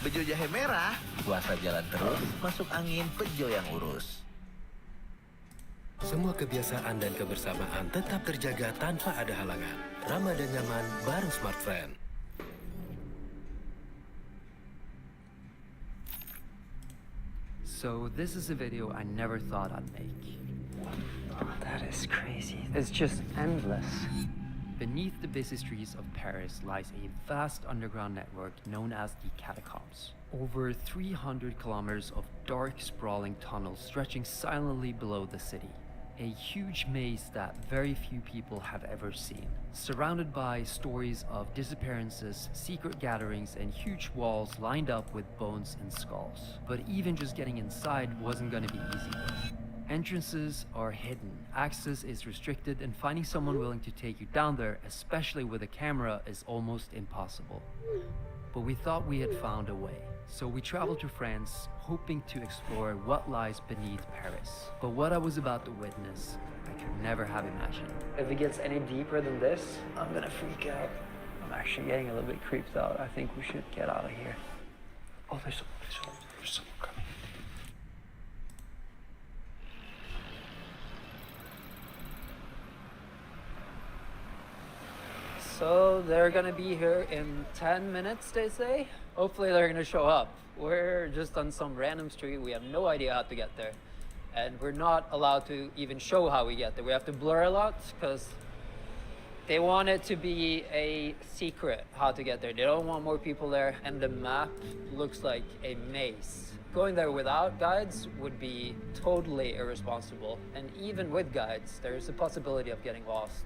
Bejo jahe merah, puasa jalan terus, masuk angin bejo yang urus. Semua kebiasaan dan kebersamaan tetap terjaga tanpa ada halangan. Ramah dan nyaman baru Smart Friend. So this is a video I never thought I'd make. That is crazy. It's just endless. Beneath the busy streets of Paris lies a vast underground network known as the catacombs. Over 300 kilometers of dark, sprawling tunnels stretching silently below the city. A huge maze that very few people have ever seen, surrounded by stories of disappearances, secret gatherings, and huge walls lined up with bones and skulls. But even just getting inside wasn't gonna be easy. Entrances are hidden, access is restricted, and finding someone willing to take you down there, especially with a camera, is almost impossible. But we thought we had found a way. So we traveled to France, hoping to explore what lies beneath Paris. But what I was about to witness, I could never have imagined. If it gets any deeper than this, I'm gonna freak out. I'm actually getting a little bit creeped out. I think we should get out of here. Oh, there's someone coming. So they're gonna be here in 10 minutes, they say. Hopefully they're gonna show up. We're just on some random street. We have no idea how to get there. And we're not allowed to even show how we get there. We have to blur a lot because they want it to be a secret how to get there. They don't want more people there. And the map looks like a maze. Going there without guides would be totally irresponsible. And even with guides, there's a possibility of getting lost.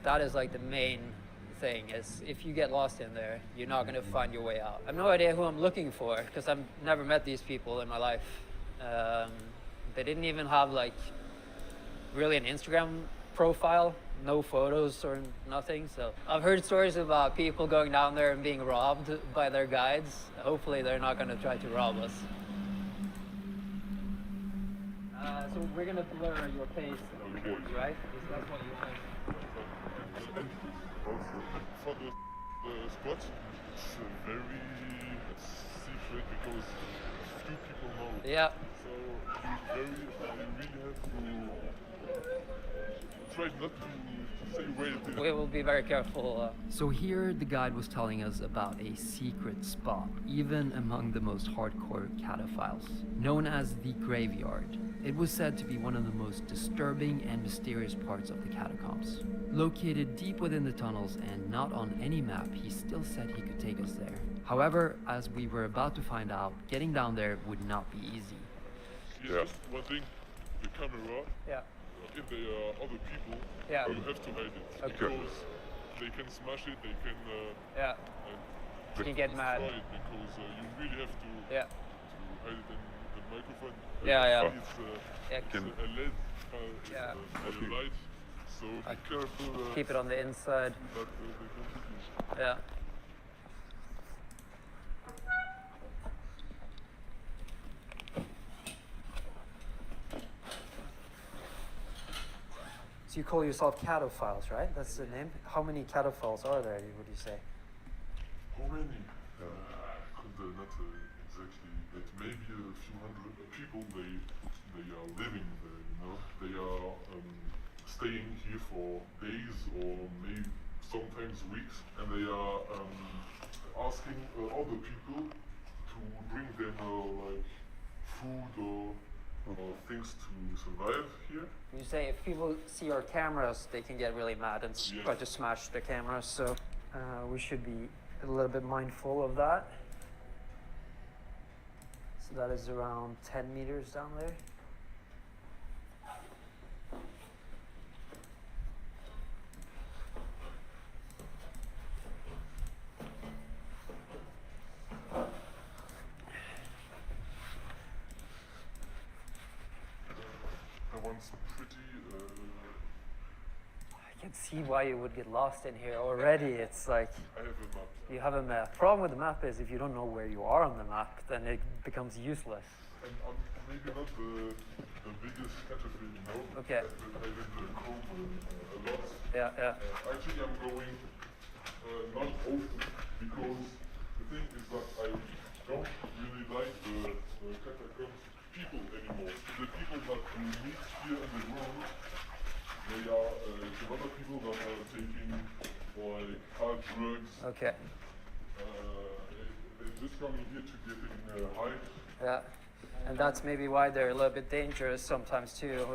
That is like the main thing, is if you get lost in there, you're not gonna find your way out. I have no idea who I'm looking for because I've never met these people in my life. They didn't even have like really an Instagram profile, no photos or nothing. So I've heard stories about people going down there and being robbed by their guides. Hopefully they're not gonna try to rob us. So we're gonna blur your face, right? That's what you want. For the spot, it's very secret because few people know. Yeah. So you really have to try not to say where it is. We will be very careful. So here the guide was telling us about a secret spot, even among the most hardcore cataphiles, known as the graveyard. It was said to be one of the most disturbing and mysterious parts of the catacombs. Located deep within the tunnels and not on any map, he still said he could take us there. However, as we were about to find out, getting down there would not be easy. Yes, just one thing, the camera, Yeah. if they are other people, Yeah. you have to hide it. Okay. Because they can smash it, they can Yeah. and You get mad. destroy it because you really have to Yeah. hide it in the microphone. Yeah, yeah. It's, Yeah. it's a LED Yeah. light, so be careful. Keep it on the inside. That they don't Yeah. So you call yourself cataphiles, right? That's the name? How many cataphiles are there, would you say? How many? Could not exactly, but maybe a few hundred people. They are living there. You know, they are staying here for days or maybe sometimes weeks, and they are asking other people to bring them like food or things to survive here. You say if people see our cameras, they can get really mad and try to smash the cameras. So we should be a little bit mindful of that. So that is around 10 meters down there. That one's pretty. I can see why you would get lost in here already. It's like I have a map. you have a map. Problem with the map is if you don't know where you are on the map, then it becomes useless. And I'm maybe not the biggest caterpillar, you know. Okay. But I will cope a lot. Yeah, Actually, I'm going not often because the thing is that I a lot of people that are taking like hard drugs. Okay. They're just coming here to getting high. Yeah. And that's maybe why they're a little bit dangerous sometimes too.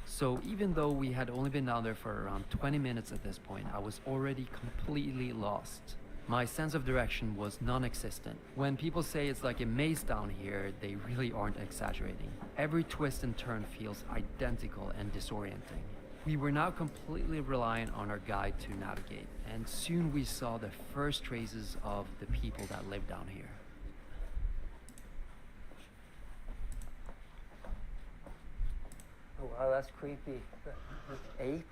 So even though we had only been down there for around 20 minutes at this point, I was already completely lost. My sense of direction was non-existent. When people say it's like a maze down here, they really aren't exaggerating. Every twist and turn feels identical and disorienting. We were now completely reliant on our guide to navigate, and soon we saw the first traces of the people that live down here. Oh wow, that's creepy. Ape?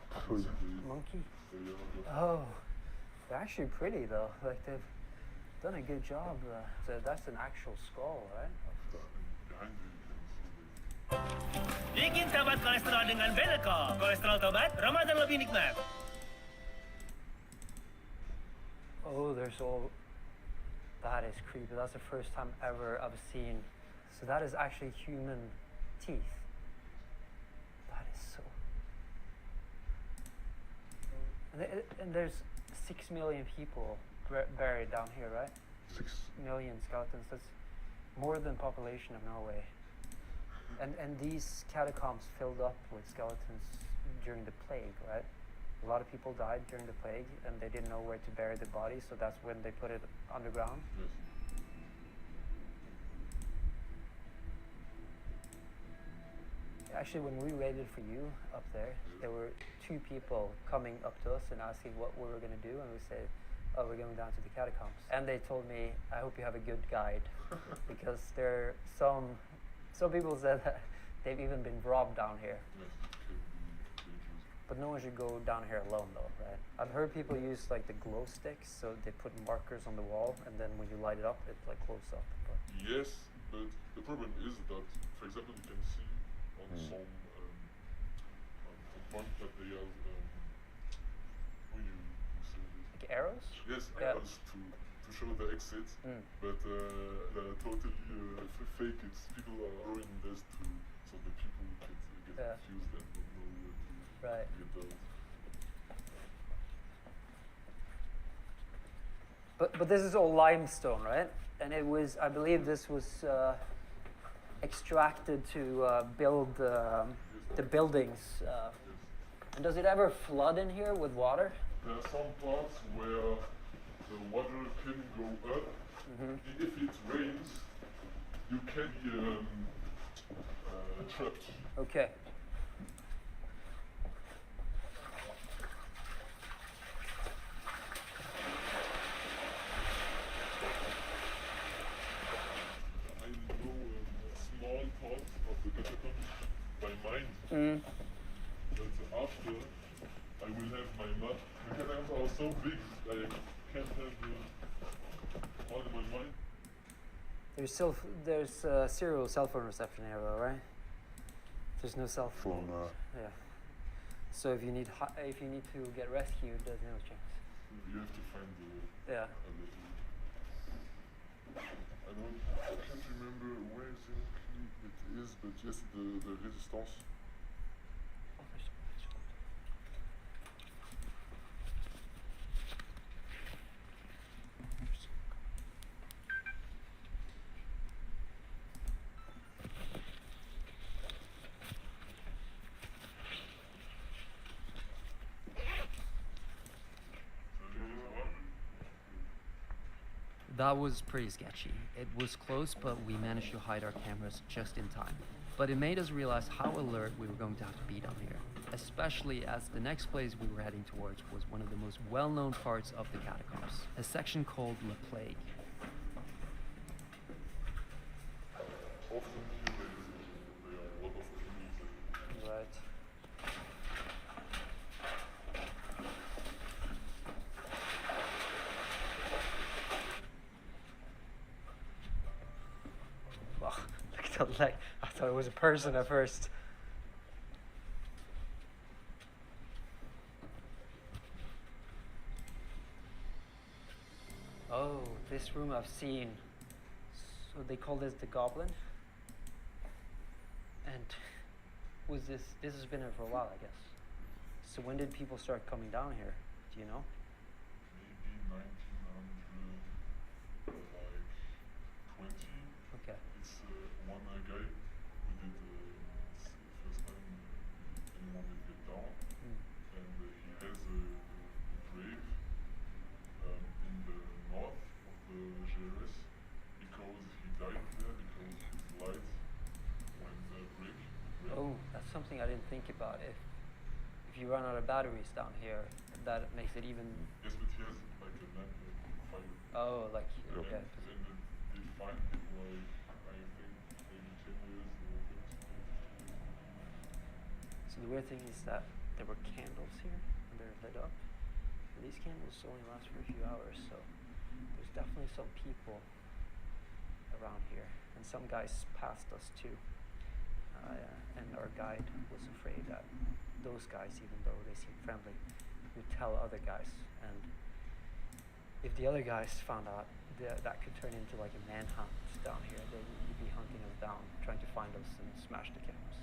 Monkey? Oh, they're actually pretty though. Like they've done a good job. So that's an actual skull, right? Bikin sahabat kolesterol dengan Beneko. Kolesterol tobat, Ramadan lebih nikmat. Oh, there's all... That is creepy. That's the first time ever I've seen. So that is actually human teeth. That is so... And there's 6 million people buried down here, right? 6 million skeletons. That's more than population of Norway. And these catacombs filled up with skeletons during the plague, right? A lot of people died during the plague and they didn't know where to bury the bodies, so that's when they put it underground. Yes. Actually, when we waited for you up there were 2 people coming up to us and asking what we were going to do, and we said, oh, we're going down to the catacombs. And they told me, I hope you have a good guide, because there are some people said that they've even been robbed down here. Yes. But no one should go down here alone though, right? I've heard people use like the glow sticks, so they put markers on the wall, and then when you light it up, it like glows up. But Yes, but the problem is that, for example, you can see on some point that they have, how you say this? like arrows? Yes, Yeah. arrows to show the exit, but they're totally fake. It's people are throwing this so the people get Yeah. confused and don't know where to Right. get out. But this is all limestone, right? And it was, I believe this was extracted to build the buildings. And does it ever flood in here with water? There are some parts where the water can go up. If it rains, you can be trapped. Okay. I know a small part of the catacombs by mind, but after I will have my map. The catacombs are so big that I can't have all in my mind. There's zero cell phone reception here, though, right? There's no cell phone. Yeah. So if you need to get rescued, there's no chance. You have to find the Yeah. I can't remember where exactly it is, but yes, the resistance. That was pretty sketchy. It was close, but we managed to hide our cameras just in time. But it made us realize how alert we were going to have to be down here, especially as the next place we were heading towards was one of the most well-known parts of the catacombs, a section called La Plague. Often here there are a lot of criminals. Right. Wow, look at that leg. I thought it was a person at first. Oh, this room I've seen. So they call this the Goblin. And this has been here for a while, I guess. So when did people start coming down here? Do you know? Maybe 1900, like 20. Okay. It's one guy who did it's the first time anyone will get down, Mm. and he has a grave in the north of the GRS because he died there because his lights went break. Oh, that's something I didn't think about. If you run out of batteries down here, that makes it even. Yes, but he has like a lamp fire. Oh, like And yeah. they find him like I think maybe 10 years or 15 years. So the weird thing is that there were candles here and they're lit up. And these candles only last for a few hours, so there's definitely some people around here. And some guys passed us too. And our guide was afraid that those guys, even though they seemed friendly, would tell other guys. And if the other guys found out, that could turn into like a manhunt down here. They would be hunting us down, trying to find us and smash the catacombs.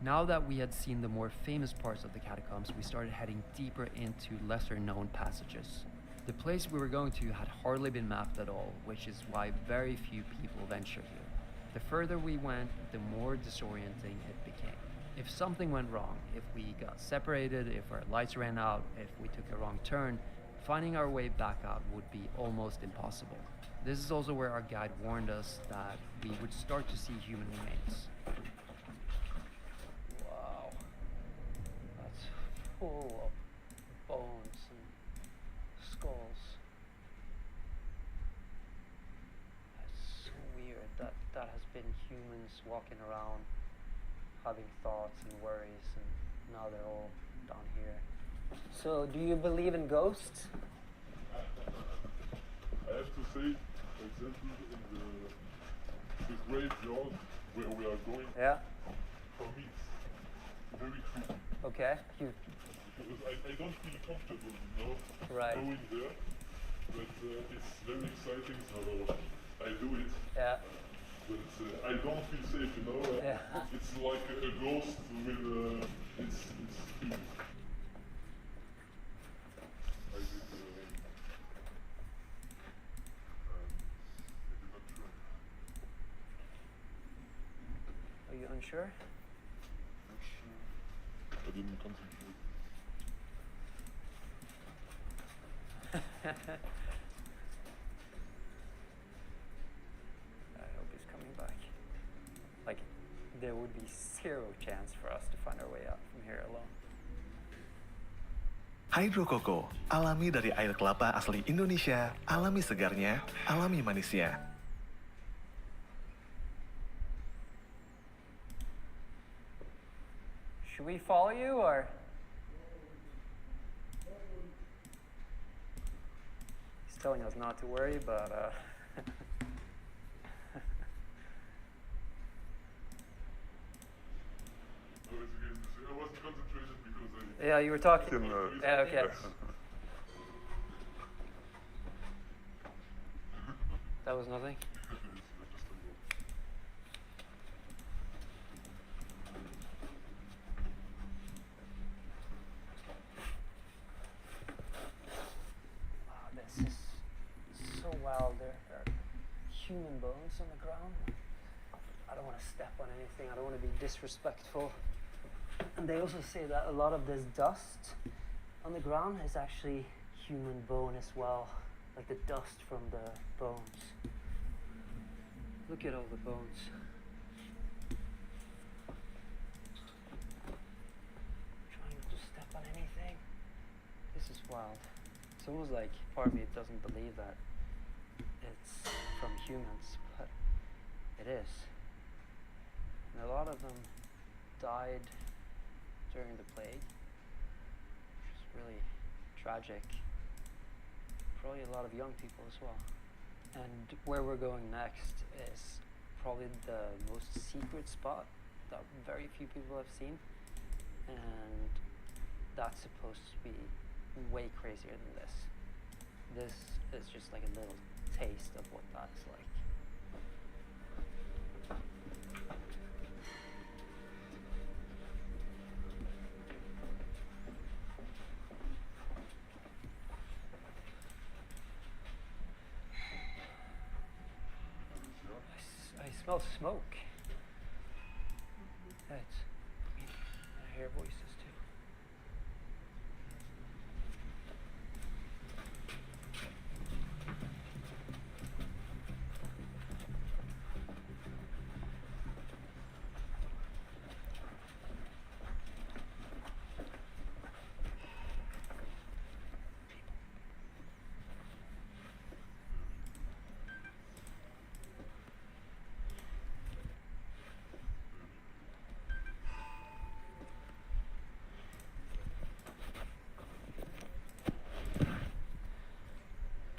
Now that we had seen the more famous parts of the catacombs, we started heading deeper into lesser known passages. The place we were going to had hardly been mapped at all, which is why very few people venture here. The further we went, the more disorienting it became. If something went wrong, if we got separated, if our lights ran out, if we took a wrong turn, finding our way back out would be almost impossible. This is also where our guide warned us that we would start to see human remains. Wow. That's full of bones and skulls. That's so weird that has been humans walking around having thoughts and worries, and now they're all down here. So, do you believe in ghosts? I have to say, for example, in the graveyard where we are going, Yeah. for me it's very creepy. Okay. Because I don't feel comfortable, Right. going there. But it's very exciting, so I do it. Yeah. But I don't feel safe, Yeah. It's like a ghost with it's creepy. I did not try. Are you unsure? I didn't concentrate. I hope he's coming back. Like, there would be zero chance for us to find our way out from here alone. Hydrokoko, alami dari air kelapa asli Indonesia, alami segarnya, alami manisnya. Should we follow you, or? He's telling us not to worry, but I wasn't concentrated because yeah, you were talking. Yeah, okay. That was nothing. Wow, this is so wild. There are human bones on the ground. I don't want to step on anything. I don't want to be disrespectful. And they also say that a lot of this dust on the ground is actually human bone as well, like the dust from the bones. Look at all the bones. Trying not to step on anything. This is wild. It's almost like part of me doesn't believe that it's from humans, but it is. And a lot of them died during the plague, which is really tragic. Probably a lot of young people as well. And where we're going next is probably the most secret spot that very few people have seen, and that's supposed to be way crazier than this. This is just like a little taste of what that's like. smells smoke. That's. I hear voices too.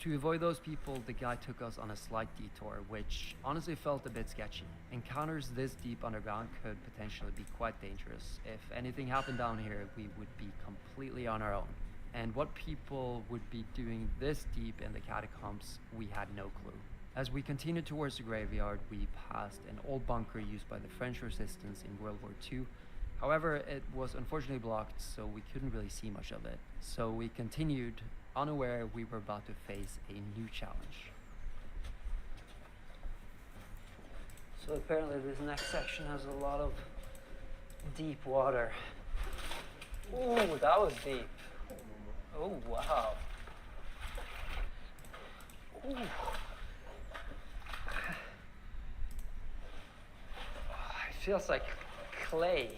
To avoid those people, the guide took us on a slight detour, which honestly felt a bit sketchy. Encounters this deep underground could potentially be quite dangerous. If anything happened down here, we would be completely on our own. And what people would be doing this deep in the catacombs, we had no clue. As we continued towards the graveyard, we passed an old bunker used by the French resistance in World War II. However, it was unfortunately blocked, so we couldn't really see much of it. So we continued, unaware we were about to face a new challenge. So apparently this next section has a lot of deep water. Ooh, that was deep. Oh, wow. Ooh. It feels like clay,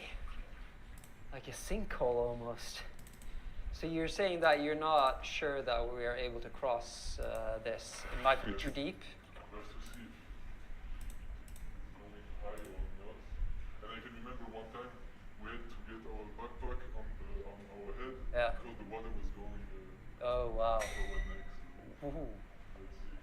like a sinkhole almost. So you're saying that you're not sure that we are able to cross this? It might be too deep? We have to see if going high or not. And I can remember one time we had to get our backpack on our head because the water was going Oh, wow. our necks. Ooh. Let's see.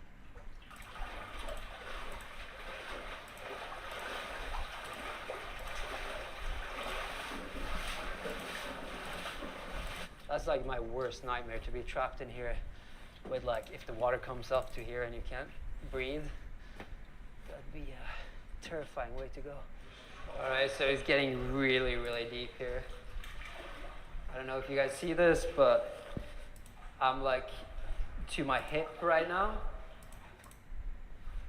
That's like my worst nightmare, to be trapped in here with, like, if the water comes up to here and you can't breathe. That'd be a terrifying way to go. All right, so it's getting really, really deep here. I don't know if you guys see this, but I'm like to my hip right now.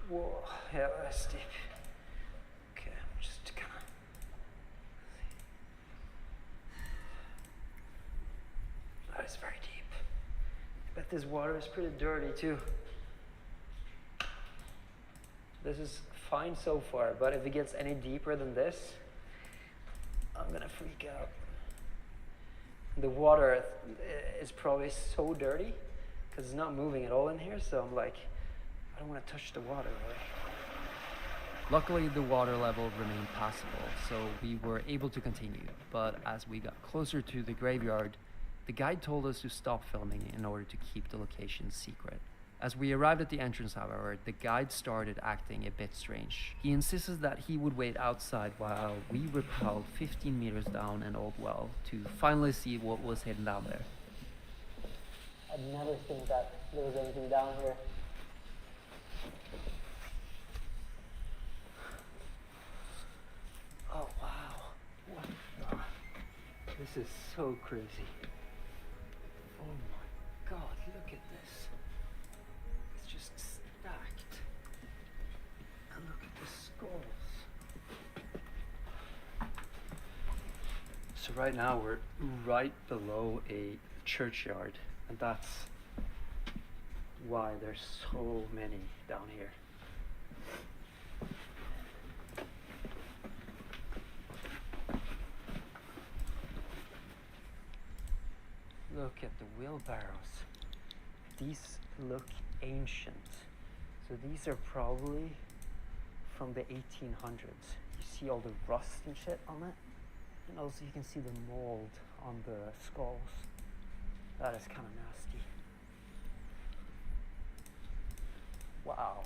Whoa, yeah, that's deep. Okay, I'm just gonna. That is very deep. I bet this water is pretty dirty too. This is fine so far, but if it gets any deeper than this, I'm gonna freak out. The water is probably so dirty because it's not moving at all in here, so I'm like, I don't want to touch the water, right? Luckily, the water level remained passable, so we were able to continue. But as we got closer to the graveyard, the guide told us to stop filming in order to keep the location secret. As we arrived at the entrance, however, the guide started acting a bit strange. He insisted that he would wait outside while we rappelled 15 meters down an old well to finally see what was hidden down there. I'd never think that there was anything down here. Oh, wow. What the? This is so crazy. Oh my God, look at this. It's just stacked. And look at the skulls. So right now we're right below a churchyard, and that's why there's so many down here. Look at the wheelbarrows. These look ancient. So these are probably from the 1800s. You see all the rust and shit on it. And also you can see the mold on the skulls. That is kind of nasty. Wow.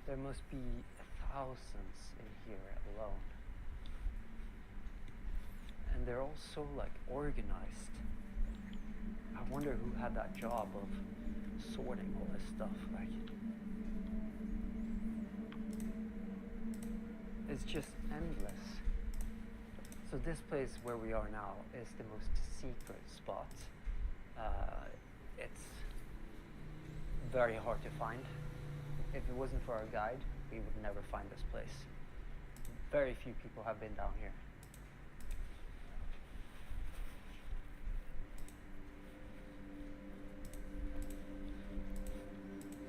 There must be thousands in here alone. And they're all so like organized. I wonder who had that job of sorting all this stuff. Like, it's just endless. So this place where we are now is the most secret spot. It's very hard to find. If it wasn't for our guide, we would never find this place. Very few people have been down here.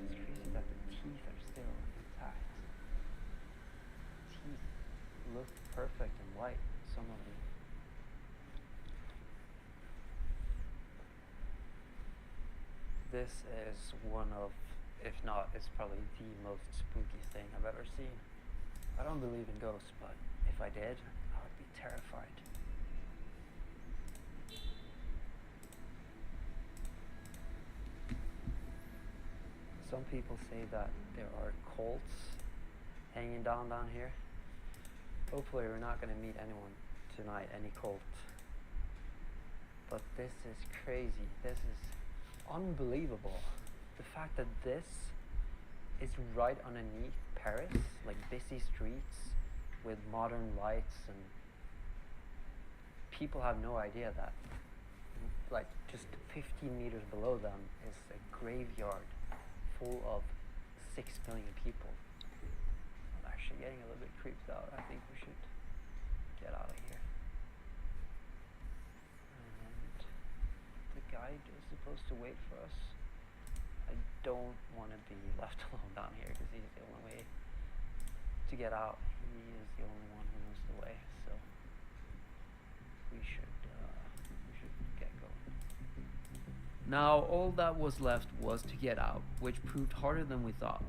It's crazy that the teeth are still intact. Teeth look perfect and white, some of them. This is one of, if not, it's probably the most spooky thing I've ever seen. I don't believe in ghosts, but if I did, I would be terrified. Some people say that there are cults hanging down here. Hopefully we're not going to meet anyone tonight, any cult. But this is crazy. This is unbelievable. The fact that this is right underneath Paris, like busy streets with modern lights, and people have no idea that like just 15 meters below them is a graveyard full of 6 million people. I'm actually getting a little bit creeped out. I think we should get out of here. And the guide is supposed to wait for us. I don't want to be left alone down here because he's the only way to get out. He is the only one who knows the way, so we should get going. Now all that was left was to get out, which proved harder than we thought.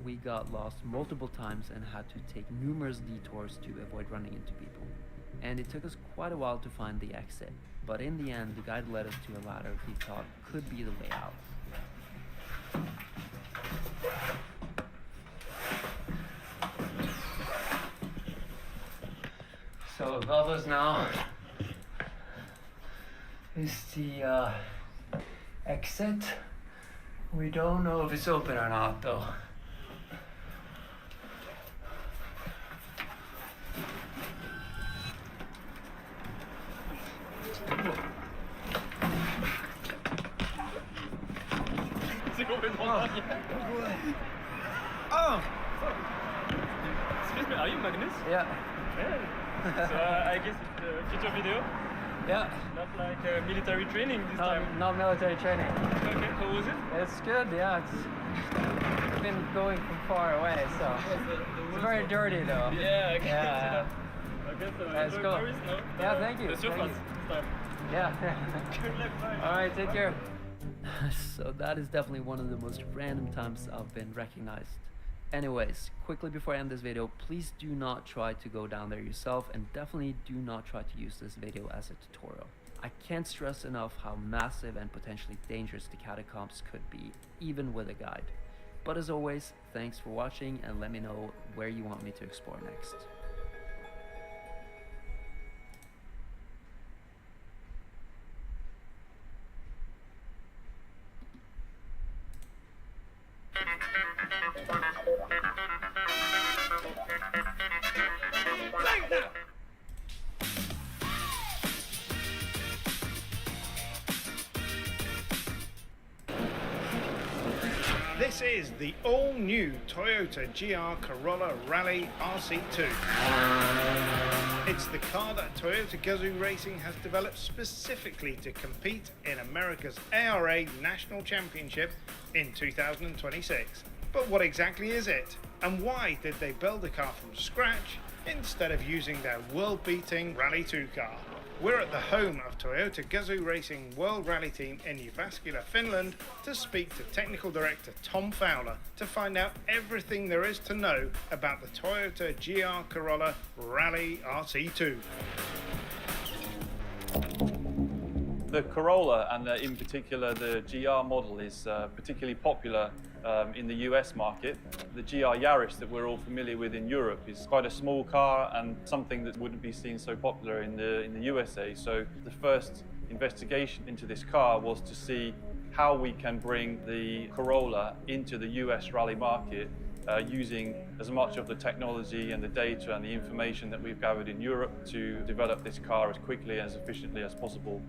We got lost multiple times and had to take numerous detours to avoid running into people. And it took us quite a while to find the exit, but in the end the guide led us to a ladder he thought could be the way out. So above us now is the exit. We don't know if it's open or not though. Oh! Excuse me, are you Magnus? Yeah. Yeah. So I guess it's a future video, Yeah. not like military training this time. Not military training. Okay, how was it? It's good, yeah. It's been going from far away, so it's very dirty though. Yeah, I can see Yeah. that. Okay, so That's enjoy cool. Paris, no? Yeah, thank you. It's your Thank fast you. this time. Yeah. Good luck, bye. All right, take care. So that is definitely one of the most random times I've been recognized. Anyways, quickly before I end this video, please do not try to go down there yourself, and definitely do not try to use this video as a tutorial. I can't stress enough how massive and potentially dangerous the catacombs could be, even with a guide. But as always, thanks for watching, and let me know where you want me to explore next. This is the all-new Toyota GR Corolla Rally RC2. It's the car that Toyota Gazoo Racing has developed specifically to compete in America's ARA National Championship in 2026. But what exactly is it? And why did they build a car from scratch instead of using their world-beating Rally 2 car? We're at the home of Toyota Gazoo Racing World Rally Team in Jyväskylä, Finland, to speak to Technical Director Tom Fowler to find out everything there is to know about the Toyota GR Corolla Rally RC2. The Corolla, and in particular the GR model, is particularly popular in the US market. The GR Yaris that we're all familiar with in Europe is quite a small car and something that wouldn't be seen so popular in the USA. So the first investigation into this car was to see how we can bring the Corolla into the US rally market using as much of the technology and the data and the information that we've gathered in Europe to develop this car as quickly and as efficiently as possible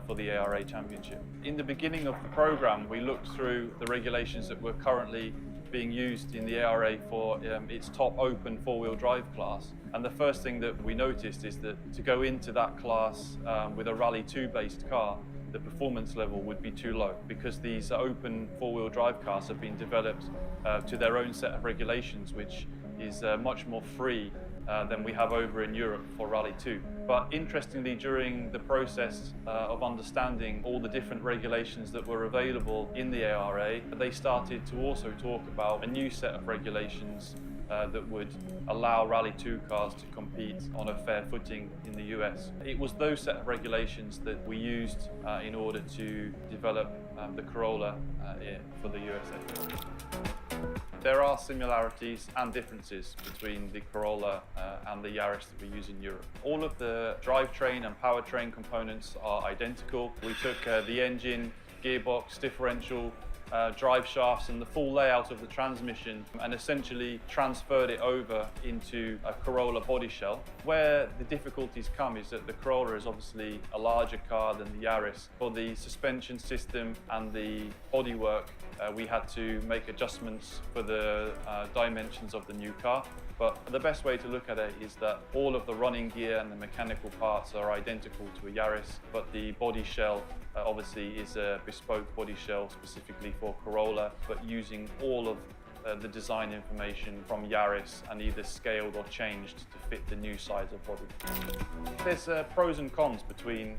for the ARA Championship. In the beginning of the program, we looked through the regulations that were currently being used in the ARA for its top open four-wheel drive class. And the first thing that we noticed is that to go into that class with a Rally 2 based car, the performance level would be too low because these open four-wheel drive cars have been developed to their own set of regulations, which is much more free than we have over in Europe for Rally 2. But interestingly, during the process of understanding all the different regulations that were available in the ARA, they started to also talk about a new set of regulations that would allow Rally 2 cars to compete on a fair footing in the US. It was those set of regulations that we used in order to develop the Corolla for the USA. There are similarities and differences between the Corolla and the Yaris that we use in Europe. All of the drivetrain and powertrain components are identical. We took the engine, gearbox, differential, drive shafts and the full layout of the transmission and essentially transferred it over into a Corolla body shell. Where the difficulties come is that the Corolla is obviously a larger car than the Yaris. For the suspension system and the bodywork, we had to make adjustments for the dimensions of the new car. But the best way to look at it is that all of the running gear and the mechanical parts are identical to a Yaris, but the body shell obviously is a bespoke body shell specifically for Corolla, but using all of the design information from Yaris and either scaled or changed to fit the new size of body. There's pros and cons between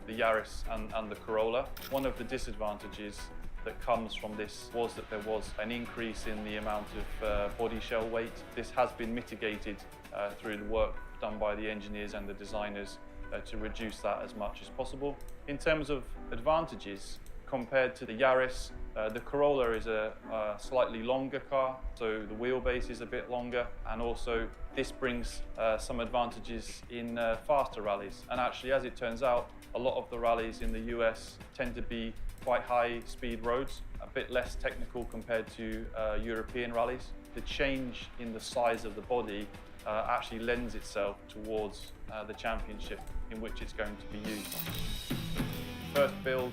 the Yaris and the Corolla. One of the disadvantages that comes from this was that there was an increase in the amount of body shell weight. This has been mitigated through the work done by the engineers and the designers to reduce that as much as possible. In terms of advantages, compared to the Yaris, the Corolla is a slightly longer car, so the wheelbase is a bit longer, and also this brings some advantages in faster rallies. And actually, as it turns out, a lot of the rallies in the US tend to be quite high speed roads, a bit less technical compared to European rallies. The change in the size of the body actually lends itself towards the championship in which it's going to be used. First build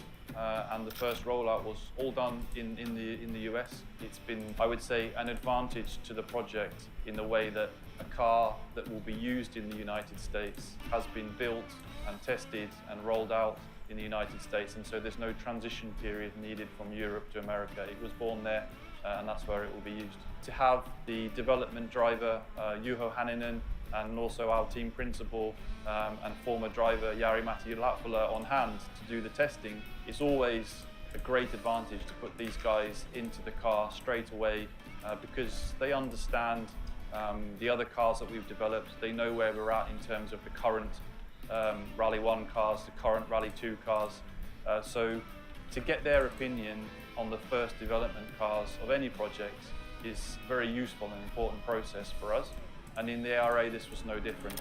and the first rollout was all done in the US. It's been, I would say, an advantage to the project in the way that a car that will be used in the United States has been built and tested and rolled out in the United States, and so there's no transition period needed from Europe to America. It was born there, and that's where it will be used. To have the development driver, Juho Hänninen, and also our team principal and former driver, Jari-Matti Latvala, on hand to do the testing is always a great advantage to put these guys into the car straight away because they understand the other cars that we've developed. They know where we're at in terms of the current Rally 1 cars, the current Rally 2 cars. So to get their opinion on the first development cars of any project is a very useful and important process for us. And in the ARA, this was no different.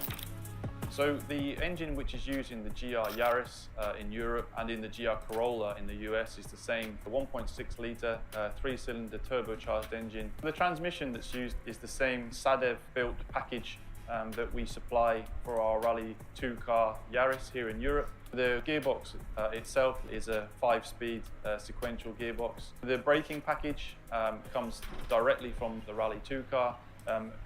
So the engine which is used in the GR Yaris in Europe and in the GR Corolla in the US is the same, the 1.6 litre, 3-cylinder turbocharged engine. The transmission that's used is the same SADEV built package that we supply for our Rally 2 car Yaris here in Europe. The gearbox itself is a 5-speed sequential gearbox. The braking package comes directly from the Rally 2 car.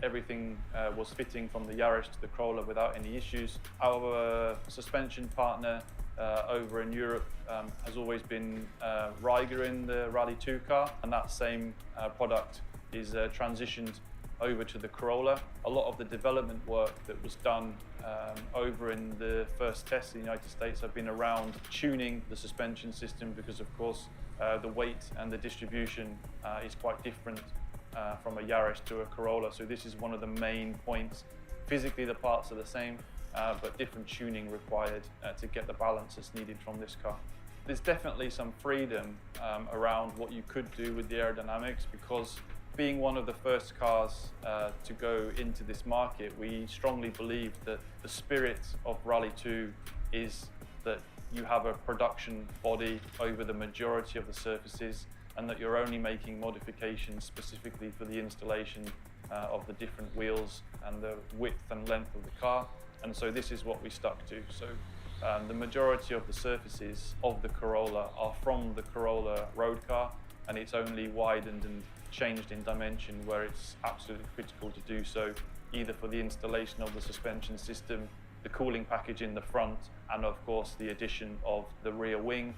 Everything was fitting from the Yaris to the Corolla without any issues. Our suspension partner over in Europe has always been Riger in the Rally 2 car, and that same product is transitioned over to the Corolla. A lot of the development work that was done over in the first tests in the United States have been around tuning the suspension system because, of course, the weight and the distribution is quite different from a Yaris to a Corolla. So this is one of the main points. Physically, the parts are the same, but different tuning required to get the balance that's needed from this car. There's definitely some freedom around what you could do with the aerodynamics because being one of the first cars to go into this market, we strongly believe that the spirit of Rally 2 is that you have a production body over the majority of the surfaces and that you're only making modifications specifically for the installation of the different wheels and the width and length of the car. And so this is what we stuck to. So the majority of the surfaces of the Corolla are from the Corolla road car, and it's only widened and changed in dimension where it's absolutely critical to do so, either for the installation of the suspension system, the cooling package in the front, and of course the addition of the rear wing.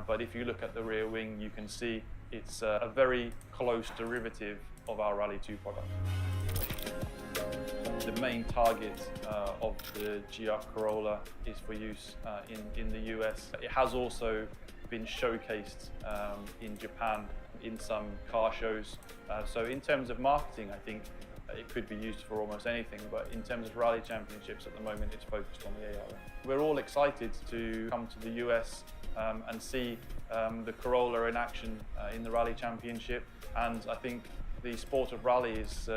But if you look at the rear wing, you can see it's a very close derivative of our Rally 2 product. The main target of the GR Corolla is for use in the US. It has also been showcased in Japan in some car shows. So in terms of marketing, I think it could be used for almost anything, but in terms of rally championships at the moment, it's focused on the ARA. We're all excited to come to the US and see the Corolla in action in the Rally Championship, and I think the sport of rally is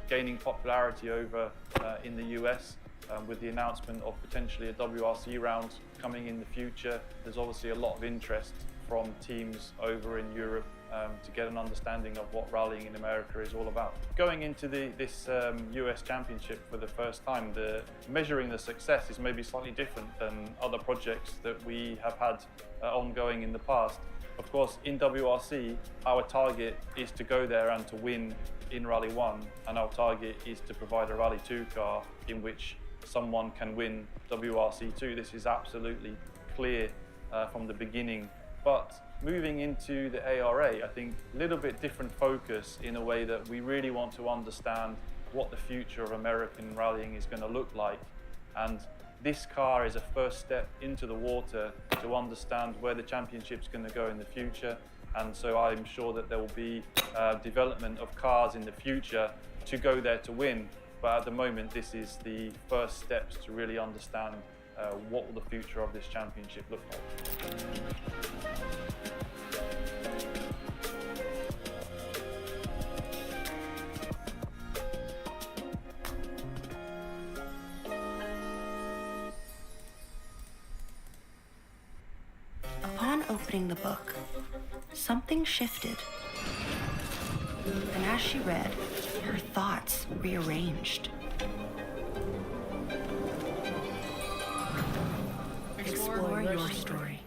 gaining popularity over in the US with the announcement of potentially a WRC round coming in the future. There's obviously a lot of interest from teams over in Europe to get an understanding of what rallying in America is all about. Going into this US Championship for the first time, measuring the success is maybe slightly different than other projects that we have had ongoing in the past. Of course, in WRC, our target is to go there and to win in Rally 1, and our target is to provide a Rally 2 car in which someone can win WRC 2. This is absolutely clear from the beginning. But moving into the ARA, I think a little bit different focus in a way that we really want to understand what the future of American rallying is going to look like. And this car is a first step into the water to understand where the championship's going to go in the future. And so I'm sure that there will be development of cars in the future to go there to win. But at the moment, this is the first steps to really understand what will the future of this championship look like. Upon opening the book, something shifted. And as she read, her thoughts rearranged. Explore your story.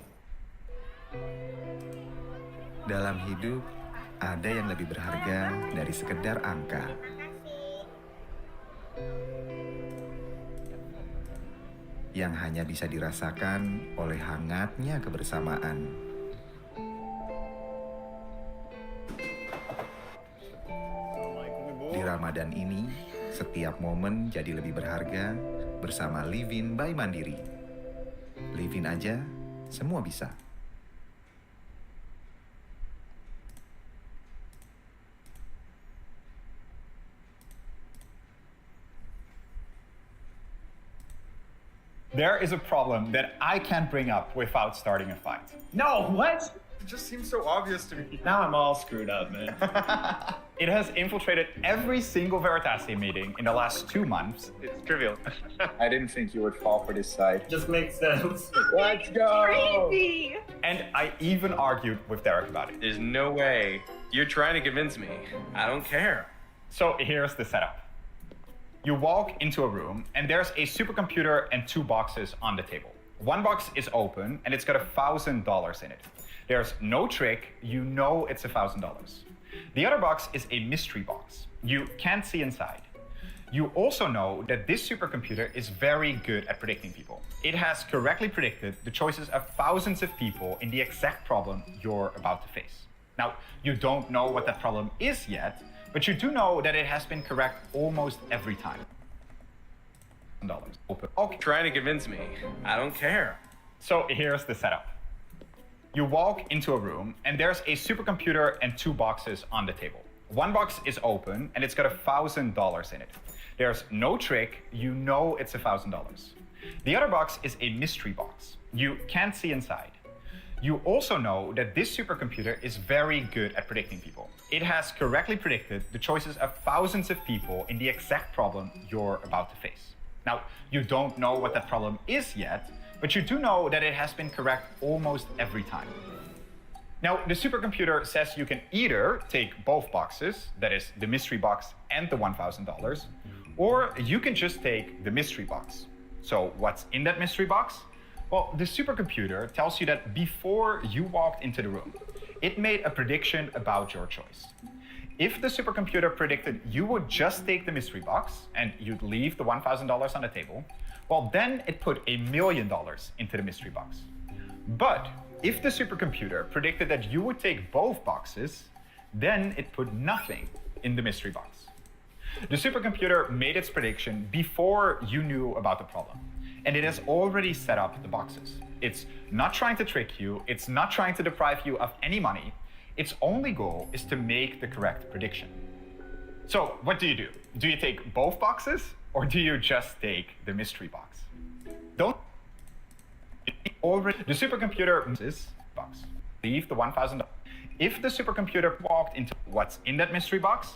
Dalam hidup, ada yang lebih berharga dari sekedar angka. Yang hanya bisa dirasakan oleh hangatnya kebersamaan. Di Ramadan ini, setiap momen jadi lebih berharga bersama Livin by Mandiri. Livin aja, semua bisa. There is a problem that I can't bring up without starting a fight. No, what? It just seems so obvious to me. Now I'm all screwed up, man. It has infiltrated every single Veritasi meeting in the last 2 months. It's trivial. I didn't think you would fall for this side. Just makes sense. Let's go! Crazy! And I even argued with Derek about it. There's no way. You're trying to convince me. I don't care. So here's the setup. You walk into a room and there's a supercomputer and 2 boxes on the table. One box is open and it's got $1,000 in it. There's no trick, you know it's $1,000. The other box is a mystery box. You can't see inside. You also know that this supercomputer is very good at predicting people. It has correctly predicted the choices of thousands of people in the exact problem you're about to face. Now, you don't know what that problem is yet, but you do know that it has been correct almost every time. Okay. Trying to convince me. I don't care. So here's the setup. You walk into a room and there's a supercomputer and 2 boxes on the table. One box is open and it's got $1,000 in it. There's no trick, you know it's $1,000. The other box is a mystery box. You can't see inside. You also know that this supercomputer is very good at predicting people. It has correctly predicted the choices of thousands of people in the exact problem you're about to face. Now, you don't know what that problem is yet, but you do know that it has been correct almost every time. Now, the supercomputer says you can either take both boxes, that is the mystery box and the $1,000, or you can just take the mystery box. So what's in that mystery box? Well, the supercomputer tells you that before you walked into the room, It made a prediction about your choice. If the supercomputer predicted you would just take the mystery box and you'd leave the $1,000 on the table, well, then it put $1 million into the mystery box. But if the supercomputer predicted that you would take both boxes, then it put nothing in the mystery box. The supercomputer made its prediction before you knew about the problem, and it has already set up the boxes. It's not trying to trick you, it's not trying to deprive you of any money. Its only goal is to make the correct prediction. So what do? Do you take both boxes, or do you just take the mystery box? The supercomputer box. Leave the $1,000. If the supercomputer walked into what's in that mystery box,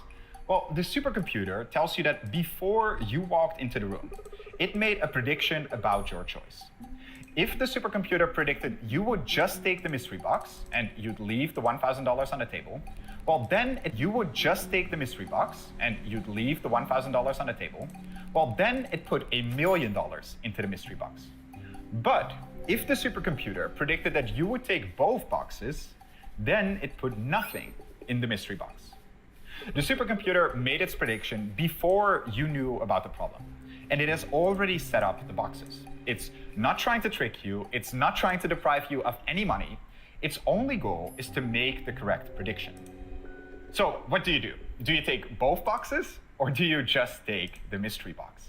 well, the supercomputer tells you that before you walked into the room, it made a prediction about your choice. If the supercomputer predicted you would just take the mystery box and you'd leave the $1,000 on the table, well, then you would just take the mystery box and you'd leave the $1,000 on the table, well, then it put $1 million into the mystery box. But if the supercomputer predicted that you would take both boxes, then it put nothing in the mystery box. The supercomputer made its prediction before you knew about the problem, and it has already set up the boxes. It's not trying to trick you, it's not trying to deprive you of any money. Its only goal is to make the correct prediction. So what do? Do you take both boxes, or do you just take the mystery box?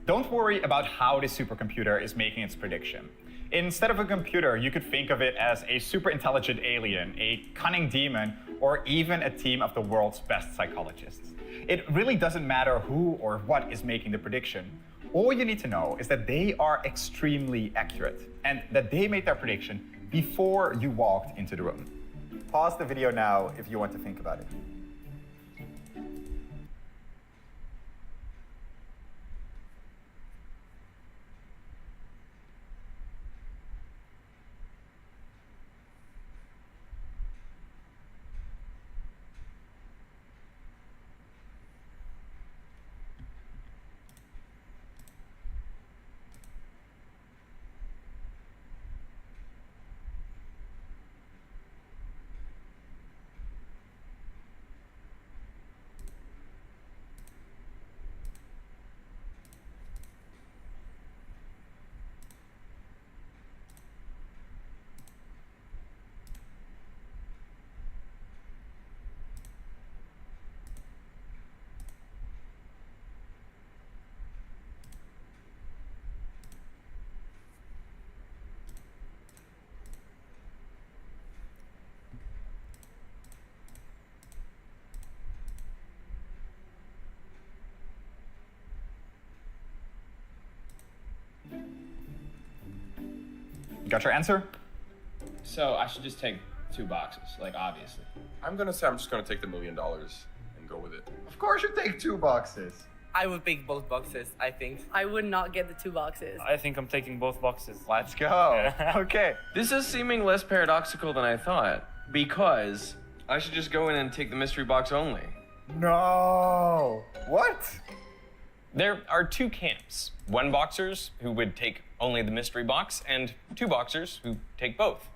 Don't worry about how the supercomputer is making its prediction. Instead of a computer, you could think of it as a super intelligent alien, a cunning demon, or even a team of the world's best psychologists. It really doesn't matter who or what is making the prediction. All you need to know is that they are extremely accurate and that they made their prediction before you walked into the room. Pause the video now if you want to think about it. Got your answer? So I should just take 2 boxes, like obviously. I'm gonna say I'm just gonna take the $1 million and go with it. Of course you take 2 boxes. I would pick both boxes, I think. I would not get the 2 boxes. I think I'm taking both boxes. Let's go. Okay. This is seeming less paradoxical than I thought, because I should just go in and take the mystery box only. No. What? There are 2 camps. 1 boxers who would take only the mystery box, and 2 boxers who take both.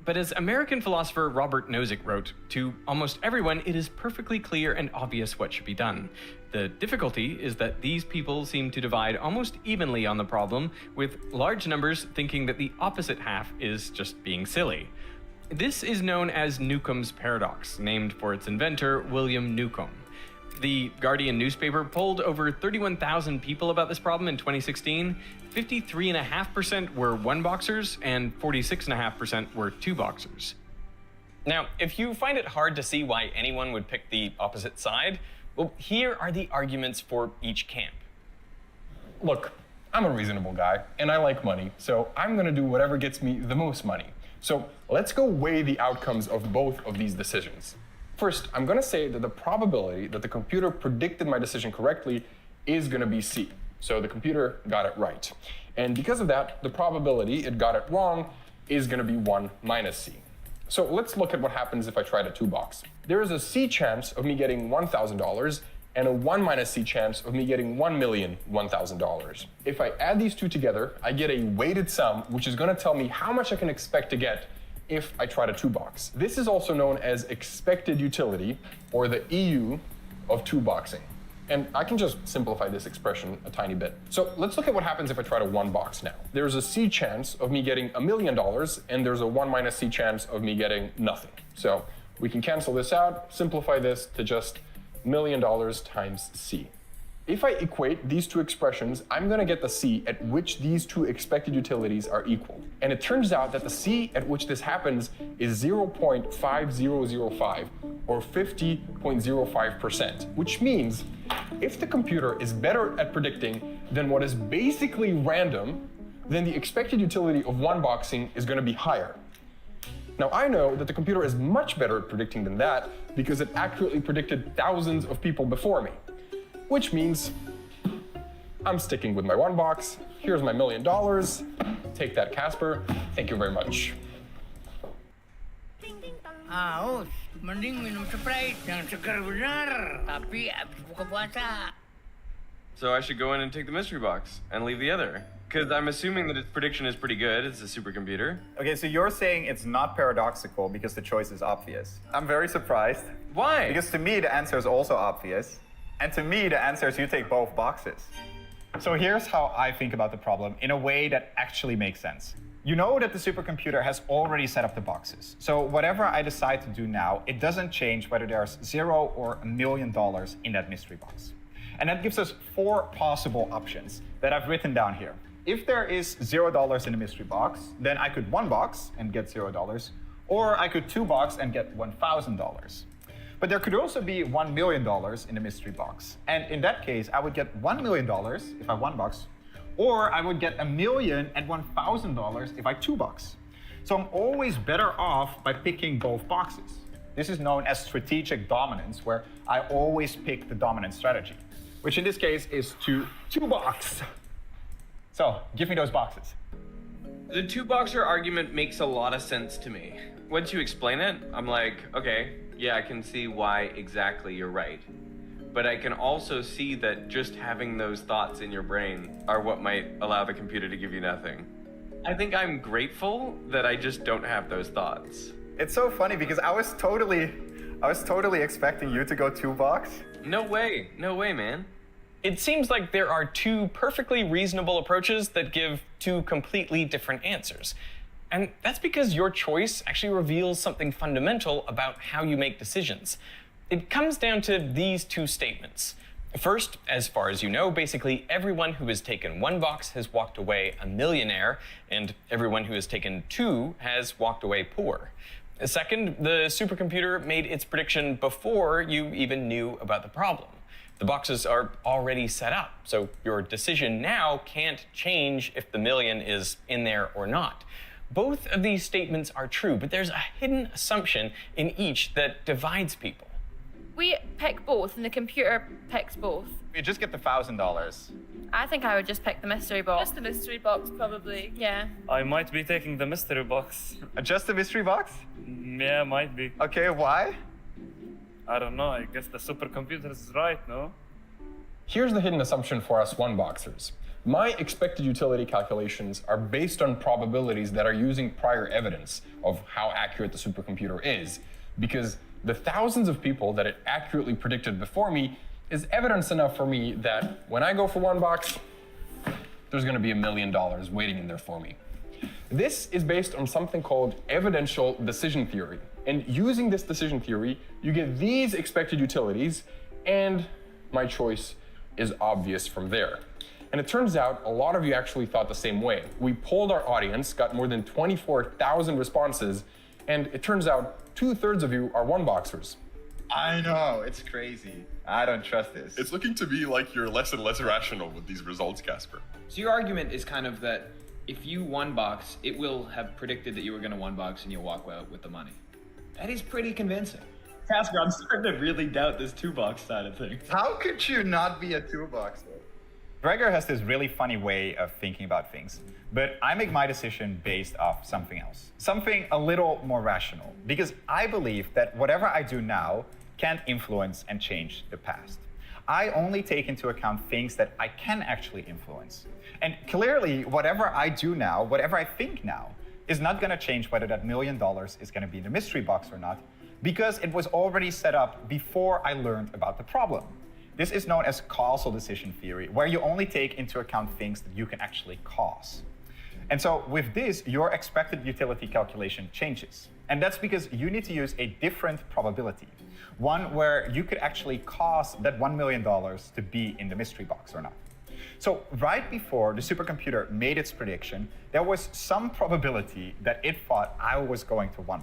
But as American philosopher Robert Nozick wrote, to almost everyone it is perfectly clear and obvious what should be done. The difficulty is that these people seem to divide almost evenly on the problem, with large numbers thinking that the opposite half is just being silly. This is known as Newcomb's paradox, named for its inventor, William Newcomb. The Guardian newspaper polled over 31,000 people about this problem in 2016. 53.5% were 1 boxers and 46.5% were 2 boxers. Now, if you find it hard to see why anyone would pick the opposite side, well, here are the arguments for each camp. Look, I'm a reasonable guy, and I like money, so I'm gonna do whatever gets me the most money. So let's go weigh the outcomes of both of these decisions. First, I'm gonna say that the probability that the computer predicted my decision correctly is gonna be C. So the computer got it right. And because of that, the probability it got it wrong is gonna be 1 minus C. So let's look at what happens if I try the 2 box. There is a C chance of me getting $1,000 and a 1 minus C chance of me getting $1,001,000. If I add these 2 together, I get a weighted sum, which is gonna tell me how much I can expect to get if I tried a 2-box. This is also known as expected utility, or the EU of 2-boxing. And I can just simplify this expression a tiny bit. So let's look at what happens if I try to 1-box now. There's a C chance of me getting $1 million, and there's a 1 minus C chance of me getting nothing. So we can cancel this out, simplify this to just $1 million times C. If I equate these two expressions, I'm going to get the C at which these two expected utilities are equal. And it turns out that the C at which this happens is 0.5005, or 50.05%, which means if the computer is better at predicting than what is basically random, then the expected utility of 1-boxing is going to be higher. Now, I know that the computer is much better at predicting than that because it accurately predicted thousands of people before me. Which means I'm sticking with my 1-box. Here's my $1 million. Take that, Casper. Thank you very much. Aus, mending minum Sprite yang segar benar, tapi abis buka puasa. So I should go in and take the mystery box and leave the other. Because I'm assuming that its prediction is pretty good. It's a supercomputer. Okay, so you're saying it's not paradoxical because the choice is obvious. I'm very surprised. Why? Because to me, the answer is also obvious. And to me, the answer is you take both boxes. So here's how I think about the problem in a way that actually makes sense. You know that the supercomputer has already set up the boxes. So whatever I decide to do now, it doesn't change whether there's $0 or $1 million in that mystery box. And that gives us 4 possible options that I've written down here. If there is $0 in the mystery box, then I could 1-box and get $0, or I could 2-box and get $1,000. But there could also be $1 million in the mystery box. And in that case, I would get $1 million if I 1-box, or I would get $1 million and $1,000 if I 2-box. So I'm always better off by picking both boxes. This is known as strategic dominance, where I always pick the dominant strategy, which in this case is to 2-box. So give me those boxes. The 2-boxer argument makes a lot of sense to me. Once you explain it, I'm like, okay, yeah, I can see why exactly you're right. But I can also see that just having those thoughts in your brain are what might allow the computer to give you nothing. I think I'm grateful that I just don't have those thoughts. It's so funny because I was totally expecting you to go 2-box. No way, man. It seems like there are 2 perfectly reasonable approaches that give 2 completely different answers. And that's because your choice actually reveals something fundamental about how you make decisions. It comes down to these 2 statements. First, as far as you know, basically everyone who has taken 1-box has walked away a millionaire, and everyone who has taken 2 has walked away poor. Second, the supercomputer made its prediction before you even knew about the problem. The boxes are already set up, so your decision now can't change if the million is in there or not. Both of these statements are true, but there's a hidden assumption in each that divides people. We pick both, and the computer picks both. You just get the $1,000. I think I would just pick the mystery box. Just the mystery box, probably. Yeah. I might be taking the mystery box. Just the mystery box? Yeah, might be. Okay, why? I don't know. I guess the supercomputer is right, no? Here's the hidden assumption for us 1-boxers. My expected utility calculations are based on probabilities that are using prior evidence of how accurate the supercomputer is, because the thousands of people that it accurately predicted before me is evidence enough for me that when I go for 1-box, there's going to be $1 million waiting in there for me. This is based on something called evidential decision theory. And using this decision theory, you get these expected utilities, and my choice is obvious from there. And it turns out a lot of you actually thought the same way. We polled our audience, got more than 24,000 responses, and it turns out 2/3 of you are 1-boxers. I know, it's crazy. I don't trust this. It's looking to me like you're less and less rational with these results, Casper. So your argument is kind of that if you 1-box, it will have predicted that you were going to 1-box and you'll walk out with the money. That is pretty convincing. Casper, I'm starting to really doubt this 2-box side of things. How could you not be a 2-boxer? Gregor has this really funny way of thinking about things, but I make my decision based off something else. Something a little more rational, because I believe that whatever I do now can't influence and change the past. I only take into account things that I can actually influence. And clearly, whatever I do now, whatever I think now, is not going to change whether that $1 million is going to be in the mystery box or not, because it was already set up before I learned about the problem. This is known as causal decision theory, where you only take into account things that you can actually cause. And so with this, your expected utility calculation changes. And that's because you need to use a different probability, one where you could actually cause that $1 million to be in the mystery box or not. So right before the supercomputer made its prediction, there was some probability that it thought I was going to $1.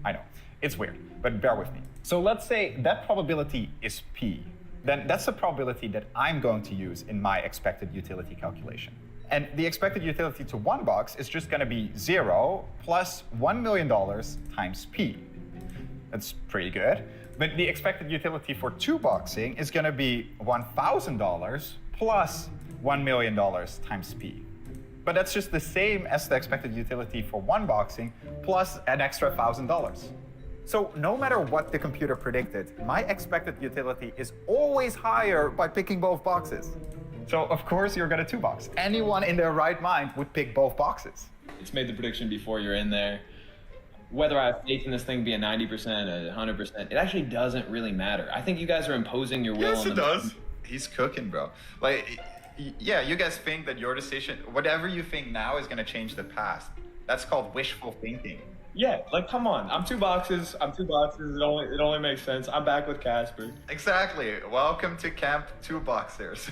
I know, it's weird, but bear with me. So let's say that probability is P. Then that's the probability that I'm going to use in my expected utility calculation. And the expected utility to $1 is just going to be 0 plus $1 million times P. That's pretty good. But the expected utility for $2 is going to be $1,000 plus $1 million times P. But that's just the same as the expected utility for $1 plus an extra $1,000. So no matter what the computer predicted, my expected utility is always higher by picking both boxes. So of course you're going to $2. Anyone in their right mind would pick both boxes. It's made the prediction before you're in there. Whether I have faith in this thing being 90%, 100%, it actually doesn't really matter. I think you guys are imposing your will on Yes, it does. He's cooking, bro. Like, yeah, you guys think that your decision, whatever you think now is going to change the past. That's called wishful thinking. Yeah, like come on. I'm two boxes. It only makes sense. I'm back with Casper. Exactly. Welcome to Camp 2 Boxers.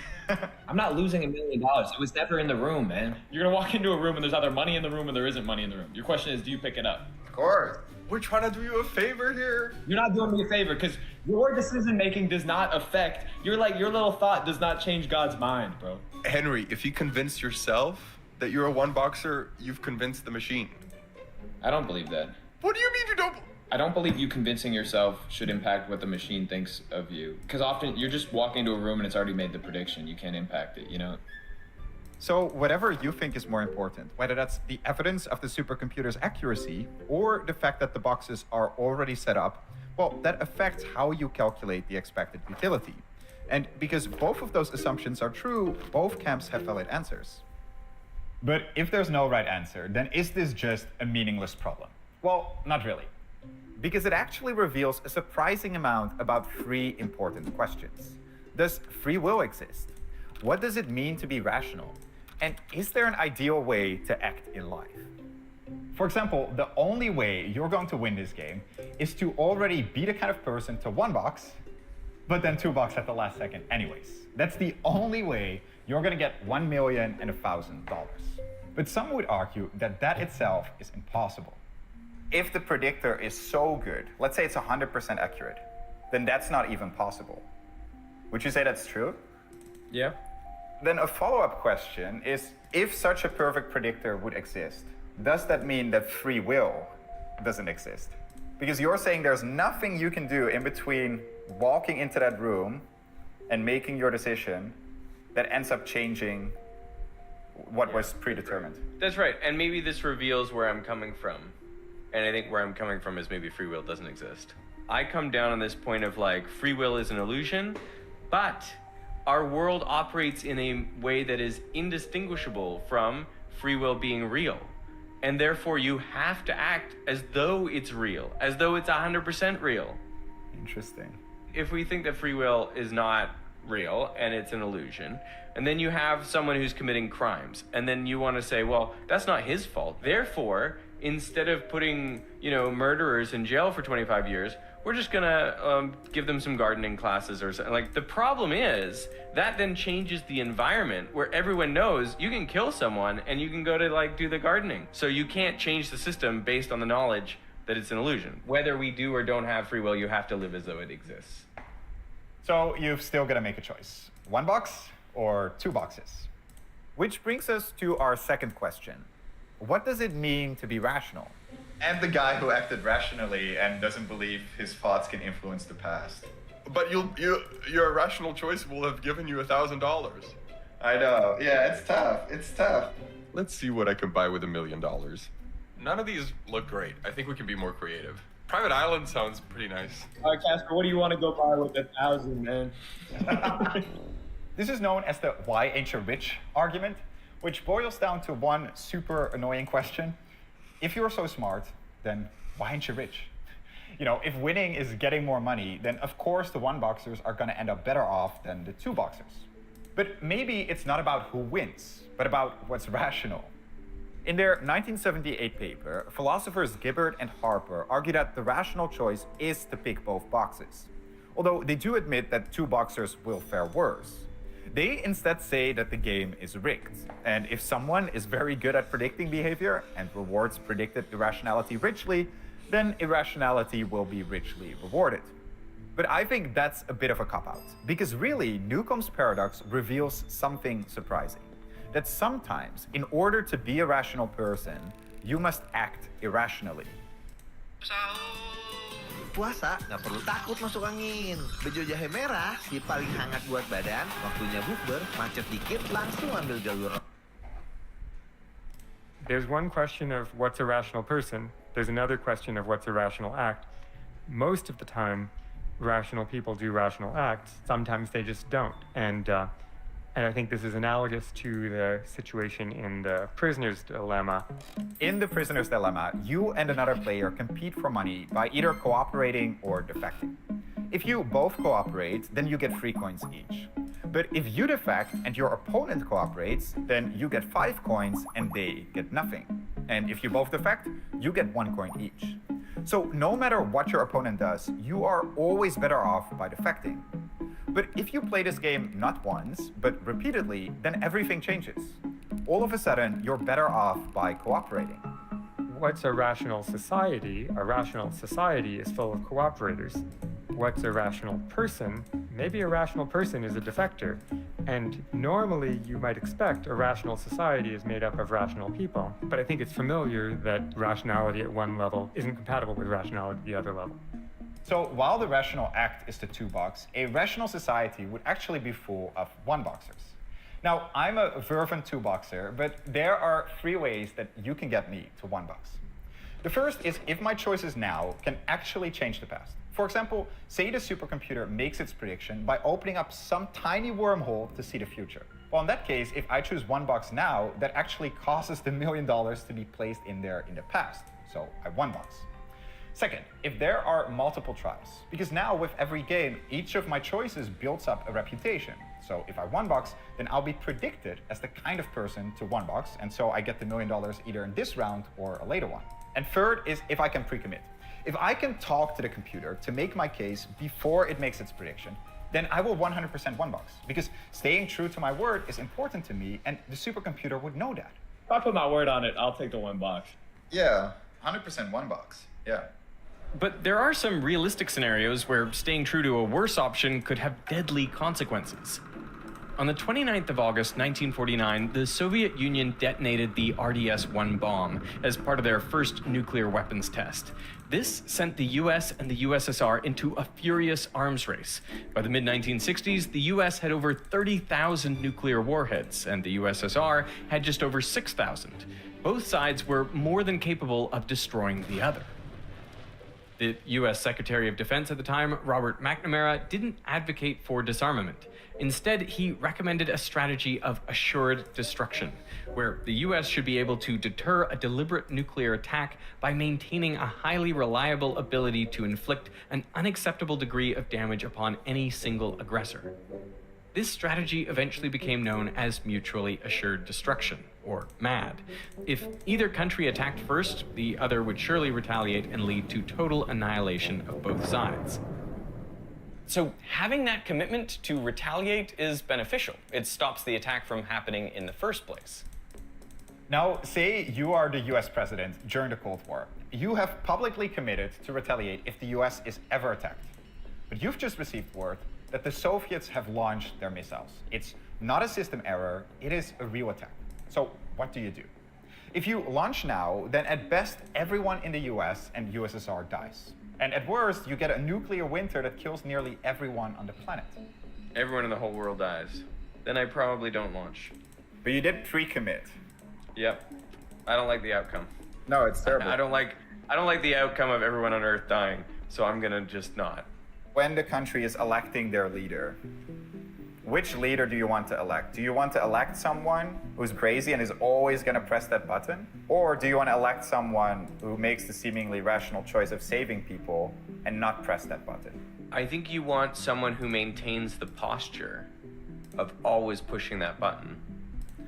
I'm not losing $1 million. It was never in the room, man. You're gonna walk into a room and there's either money in the room or there isn't money in the room. Your question is, do you pick it up? Of course. We're trying to do you a favor here. You're not doing me a favor because your decision making does not affect. Your little thought does not change God's mind, bro. Henry, if you convince yourself that you're a one-boxer, you've convinced the machine. I don't believe that. What do you mean you don't? I don't believe you convincing yourself should impact what the machine thinks of you. Because often you're just walking into a room and it's already made the prediction. You can't impact it, you know? So whatever you think is more important, whether that's the evidence of the supercomputer's accuracy or the fact that the boxes are already set up, well, that affects how you calculate the expected utility. And because both of those assumptions are true, both camps have valid answers. But if there's no right answer, then is this just a meaningless problem? Well, not really. Because it actually reveals a surprising amount about 3 important questions. Does free will exist? What does it mean to be rational? And is there an ideal way to act in life? For example, the only way you're going to win this game is to already be the kind of person to $1, but then $2 at the last second anyways. That's the only way you're going to get $1 million and $1,000. But some would argue that that itself is impossible. If the predictor is so good, let's say it's 100% accurate, then that's not even possible. Would you say that's true? Yeah. Then a follow-up question is, if such a perfect predictor would exist, does that mean that free will doesn't exist? Because you're saying there's nothing you can do in between walking into that room and making your decision that ends up changing what was predetermined. That's right, and maybe this reveals where I'm coming from. And I think where I'm coming from is maybe free will doesn't exist. I come down on this point of like, free will is an illusion, but our world operates in a way that is indistinguishable from free will being real. And therefore you have to act as though it's real, as though it's 100% real. Interesting. If we think that free will is not real and it's an illusion, and then you have someone who's committing crimes, and then you want to say, well, that's not his fault. Therefore, instead of putting, murderers in jail for 25 years, we're just gonna give them some gardening classes or something. Like, the problem is that then changes the environment where everyone knows you can kill someone and you can go to do the gardening. So you can't change the system based on the knowledge that it's an illusion. Whether we do or don't have free will, you have to live as though it exists. So you've still got to make a choice. $1 or $2? Which brings us to our second question. What does it mean to be rational? And the guy who acted rationally and doesn't believe his thoughts can influence the past. But your rational choice will have given you $1,000. I know. Yeah, it's tough. It's tough. Let's see what I can buy with $1 million. None of these look great. I think we can be more creative. Private island sounds pretty nice. All right, Casper, what do you want to go buy with $1,000, man? This is known as the why ain't you rich argument, which boils down to one super annoying question. if you're so smart, then why aren't you rich? You know, if winning is getting more money, then of course the one-boxers are going to end up better off than the two-boxers. But maybe it's not about who wins, but about what's rational. In their 1978 paper, philosophers Gibbard and Harper argue that the rational choice is to pick both boxes, although they do admit that two boxers will fare worse. They instead say that the game is rigged, and if someone is very good at predicting behavior and rewards predicted irrationality richly, then irrationality will be richly rewarded. But I think that's a bit of a cop-out, because really, Newcomb's paradox reveals something surprising. That sometimes, in order to be a rational person, you must act irrationally. Puasa nggak perlu takut masuk angin. Bejo jahe merah, si paling hangat buat badan. Waktunya bukber, macet dikit langsung ambil jalur. There's one question of what's a rational person. There's another question of what's a rational act. Most of the time, rational people do rational acts. Sometimes they just don't. And I think this is analogous to the situation in the prisoner's dilemma. In the prisoner's dilemma, you and another player compete for money by either cooperating or defecting. If you both cooperate, then you get 3 coins each. But if you defect and your opponent cooperates, then you get 5 coins and they get nothing. And if you both defect, you get 1 coin each. So no matter what your opponent does, you are always better off by defecting. But if you play this game not once, but repeatedly, then everything changes. All of a sudden, you're better off by cooperating. What's a rational society? A rational society is full of cooperators. What's a rational person? Maybe a rational person is a defector. And normally you might expect a rational society is made up of rational people. But I think it's familiar that rationality at one level isn't compatible with rationality at the other level. So while the rational act is the two-box, a rational society would actually be full of one-boxers. Now, I'm a fervent two-boxer, but there are 3 ways that you can get me to one-box. The first is if my choices now can actually change the past. For example, say the supercomputer makes its prediction by opening up some tiny wormhole to see the future. Well, in that case, if I choose one box now, that actually causes the $1 million to be placed in there in the past. So I one box. Second, if there are multiple trials, because now with every game, each of my choices builds up a reputation. So if I one box, then I'll be predicted as the kind of person to one box, and so I get the $1 million either in this round or a later one. And third is if I can pre-commit. If I can talk to the computer to make my case before it makes its prediction, then I will 100% one box, because staying true to my word is important to me, and the supercomputer would know that. If I put my word on it, I'll take the one box. Yeah, 100% one box. Yeah. But there are some realistic scenarios where staying true to a worse option could have deadly consequences. On the 29th of August, 1949, the Soviet Union detonated the RDS-1 bomb as part of their first nuclear weapons test. This sent the US and the USSR into a furious arms race. By the mid-1960s, the US had over 30,000 nuclear warheads, and the USSR had just over 6,000. Both sides were more than capable of destroying the other. The US Secretary of Defense at the time, Robert McNamara, didn't advocate for disarmament. Instead, he recommended a strategy of assured destruction, where the US should be able to deter a deliberate nuclear attack by maintaining a highly reliable ability to inflict an unacceptable degree of damage upon any single aggressor. This strategy eventually became known as mutually assured destruction, or MAD. If either country attacked first, the other would surely retaliate and lead to total annihilation of both sides. So having that commitment to retaliate is beneficial. It stops the attack from happening in the first place. Now, say you are the US president during the Cold War. You have publicly committed to retaliate if the US is ever attacked. But you've just received word that the Soviets have launched their missiles. It's not a system error, it is a real attack. So what do you do? If you launch now, then at best, everyone in the US and USSR dies. And at worst, you get a nuclear winter that kills nearly everyone on the planet. Everyone in the whole world dies. Then I probably don't launch. But you did pre-commit. Yep. I don't like the outcome. No, it's terrible. I don't like the outcome of everyone on Earth dying, so I'm gonna just not. When the country is electing their leader, which leader do you want to elect? Do you want to elect someone who's crazy and is always going to press that button? Or do you want to elect someone who makes the seemingly rational choice of saving people and not press that button? I think you want someone who maintains the posture of always pushing that button.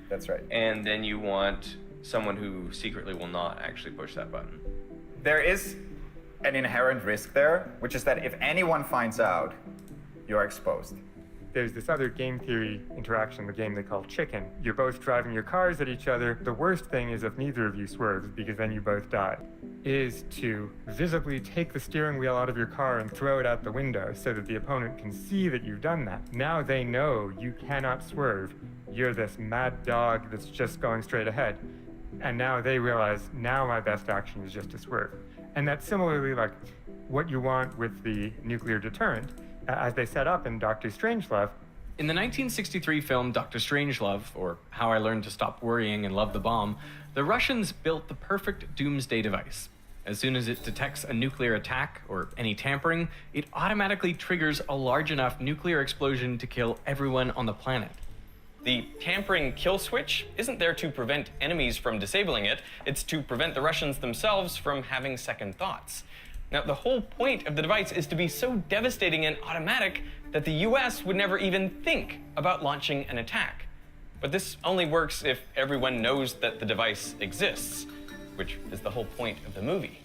That's right. And then you want someone who secretly will not actually push that button. There is an inherent risk there, which is that if anyone finds out, you're exposed. There's this other game theory interaction, the game they call chicken. You're both driving your cars at each other. The worst thing is if neither of you swerves, because then you both die, is to visibly take the steering wheel out of your car and throw it out the window so that the opponent can see that you've done that. Now they know you cannot swerve. You're this mad dog that's just going straight ahead. And now they realize, now my best action is just to swerve. And that's similarly like what you want with the nuclear deterrent, as they set up in Dr. Strangelove. In the 1963 film Dr. Strangelove, or How I Learned to Stop Worrying and Love the Bomb, the Russians built the perfect doomsday device. As soon as it detects a nuclear attack or any tampering, it automatically triggers a large enough nuclear explosion to kill everyone on the planet. The tampering kill switch isn't there to prevent enemies from disabling it, it's to prevent the Russians themselves from having second thoughts. Now, the whole point of the device is to be so devastating and automatic that the US would never even think about launching an attack. But this only works if everyone knows that the device exists, which is the whole point of the movie.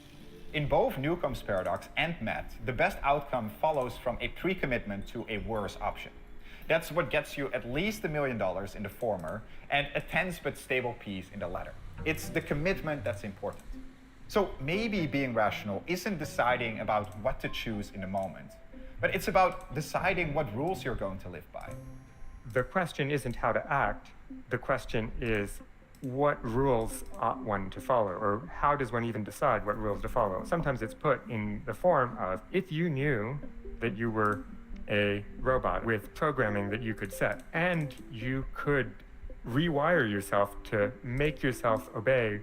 In both Newcomb's paradox and Matt, the best outcome follows from a pre-commitment to a worse option. That's what gets you at least $1 million in the former and a tense but stable peace in the latter. It's the commitment that's important. So maybe being rational isn't deciding about what to choose in the moment, but it's about deciding what rules you're going to live by. The question isn't how to act. The question is, what rules ought one to follow, or how does one even decide what rules to follow? Sometimes it's put in the form of, if you knew that you were a robot with programming that you could set, and you could rewire yourself to make yourself obey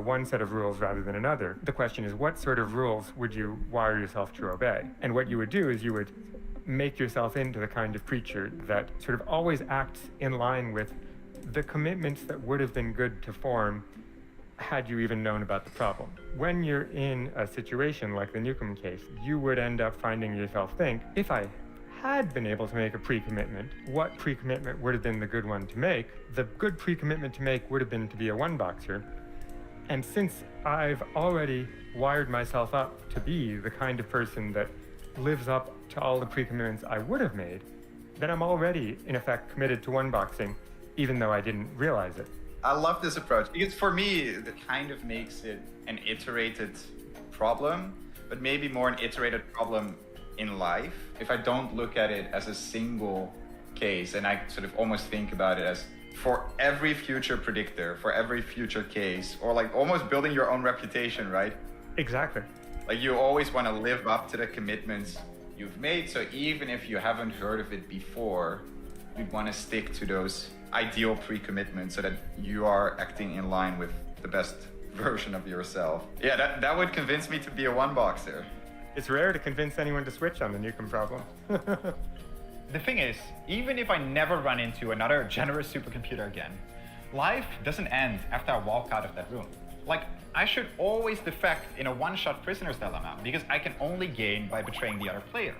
one set of rules rather than another. The question is, what sort of rules would you wire yourself to obey? And what you would do is you would make yourself into the kind of creature that sort of always acts in line with the commitments that would have been good to form had you even known about the problem. When you're in a situation like the Newcomb case, you would end up finding yourself think, if I had been able to make a pre-commitment, what pre-commitment would have been the good one to make? The good pre-commitment to make would have been to be a one-boxer. And since I've already wired myself up to be the kind of person that lives up to all the pre-commitments I would have made, then I'm already, in effect, committed to one-boxing, even though I didn't realize it. I love this approach because for me, it kind of makes it an iterated problem, but maybe more an iterated problem in life. If I don't look at it as a single case and I sort of almost think about it as for every future predictor, for every future case, or like almost building your own reputation, right? Exactly. Like you always want to live up to the commitments you've made. So even if you haven't heard of it before, you'd want to stick to those ideal pre-commitments so that you are acting in line with the best version of yourself. Yeah, that would convince me to be a one-boxer. It's rare to convince anyone to switch on the Newcomb problem. The thing is, even if I never run into another generous supercomputer again, life doesn't end after I walk out of that room. Like, I should always defect in a one-shot prisoner's dilemma because I can only gain by betraying the other player.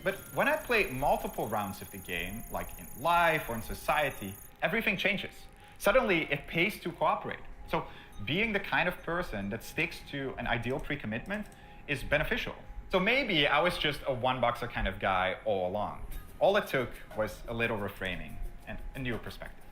But when I play multiple rounds of the game, like in life or in society, everything changes. Suddenly, it pays to cooperate. So being the kind of person that sticks to an ideal pre-commitment is beneficial. So maybe I was just a one-boxer kind of guy all along. All it took was a little reframing and a new perspective.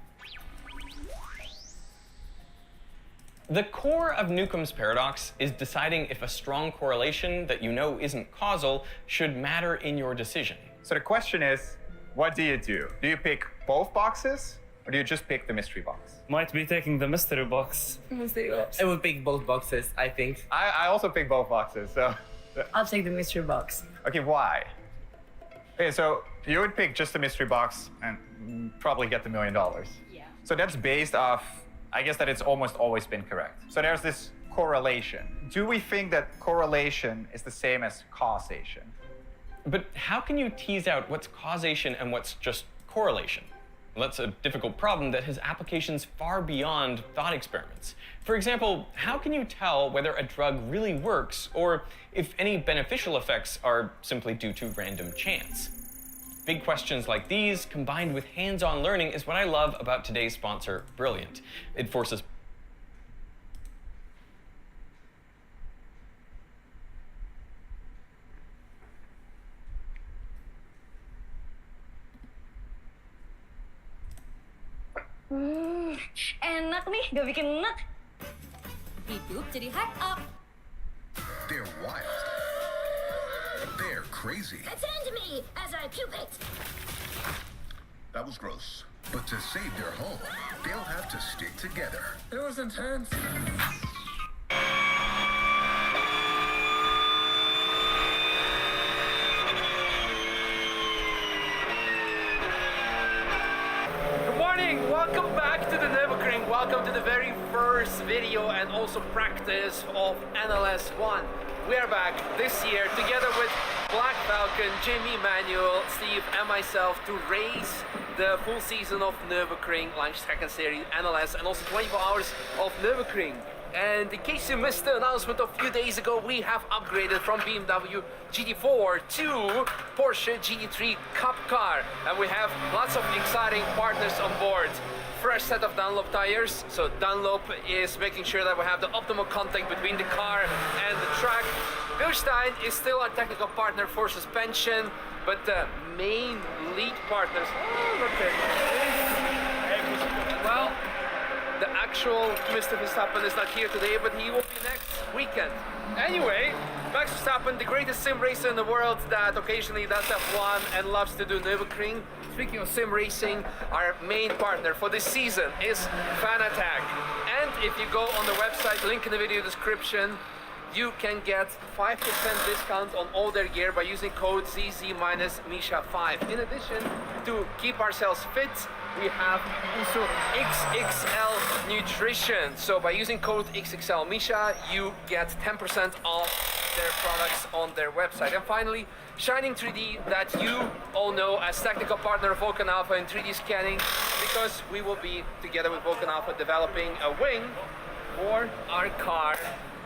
The core of Newcomb's paradox is deciding if a strong correlation that you know isn't causal should matter in your decision. So the question is, what do you do? Do you pick both boxes, or do you just pick the mystery box? Might be taking the mystery box. Mystery box. I would pick both boxes, I think. I also pick both boxes, so... I'll take the mystery box. Okay, why? Okay, so you would pick just the mystery box and probably get the $1 million. Yeah. So that's based off, I guess that it's almost always been correct. So there's this correlation. Do we think that correlation is the same as causation? But how can you tease out what's causation and what's just correlation. Well, that's a difficult problem that has applications far beyond thought experiments. For example, how can you tell whether a drug really works or if any beneficial effects are simply due to random chance? Big questions like these, combined with hands-on learning, is what I love about today's sponsor, Brilliant. It forces Enak nih, gak bikin enak. Hidup jadi hype up. They're wild. They're crazy. Attend me as I pupate. That was gross. But to save their home, they'll have to stick together. It was intense. Good morning, welcome back to the Nürburgring. Welcome to the very first video and also practice of NLS 1. We are back this year together with Black Falcon, Jimmy, Manuel, Steve and myself to race the full season of Nürburgring Langstrecken Series NLS and also 24 hours of Nürburgring. And in case you missed the announcement a few days ago, we have upgraded from BMW GT4 to Porsche GT3 Cup car. And we have lots of exciting partners on board. Fresh set of Dunlop tires. So Dunlop is making sure that we have the optimal contact between the car and the track. Bilstein is still our technical partner for suspension, but the main lead partners... Well, the actual Mr. Verstappen is not here today, but he will be next weekend. Anyway, Max Verstappen, the greatest sim racer in the world that occasionally does F1 and loves to do Nürburgring. Speaking of sim racing, our main partner for this season is Fanatec. And if you go on the website, link in the video description, you can get 5% discount on all their gear by using code ZZ-Misha5. In addition, to keep ourselves fit, we have also XXL Nutrition. So by using code XXL Misha, you get 10% off their products on their website. And finally, Shining 3D, that you all know as technical partner of Vulcan Alpha in 3D scanning, because we will be together with Vulcan Alpha developing a wing for our car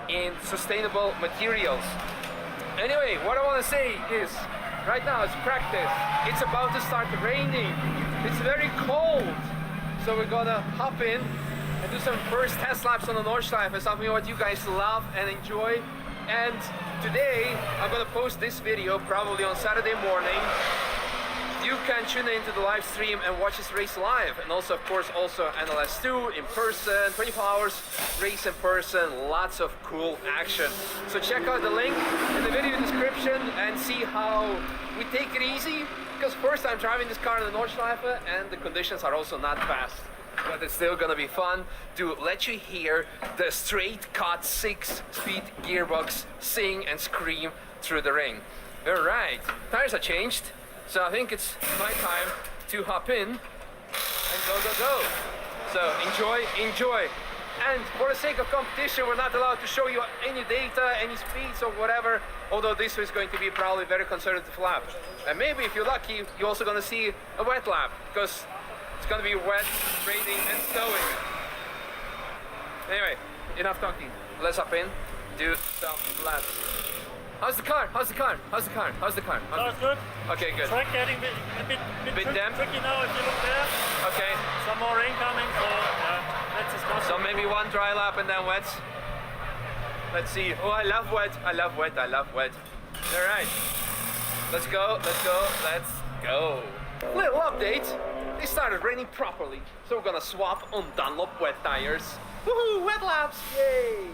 in sustainable materials. Anyway, what I want to say is, right now it's practice. It's about to start raining. It's very cold. So we're gonna hop in and do some first test laps on the Nordschleife, something what you guys love and enjoy. And today, I'm gonna post this video probably on Saturday morning. You can tune into the live stream and watch this race live. And also, of course, also NLS 2 in person, 24 hours race in person, lots of cool action. So check out the link in the video description and see how we take it easy. Because first time driving this car in the Nordschleife and the conditions are also not fast. But it's still gonna be fun to let you hear the straight cut 6-speed gearbox sing and scream through the ring. All right, tires are changed. So I think it's my time to hop in and go. So enjoy. And for the sake of competition, we're not allowed to show you any data, any speeds or whatever, although this is going to be probably a very conservative lap. And maybe if you're lucky, you're also gonna see a wet lap, because it's gonna be wet, raining and snowing. Anyway, enough talking. Let's hop in, do some laps. How's the car? Car's good. Okay, good. Track getting a bit damp. tricky now if you look there. Okay. Some more rain coming, so let's discuss. So maybe one dry lap and then wet. Let's see. Oh, I love wet. All right. Let's go. Little update. It started raining properly, so we're gonna swap on Dunlop wet tires. Woohoo! Wet laps! Yay!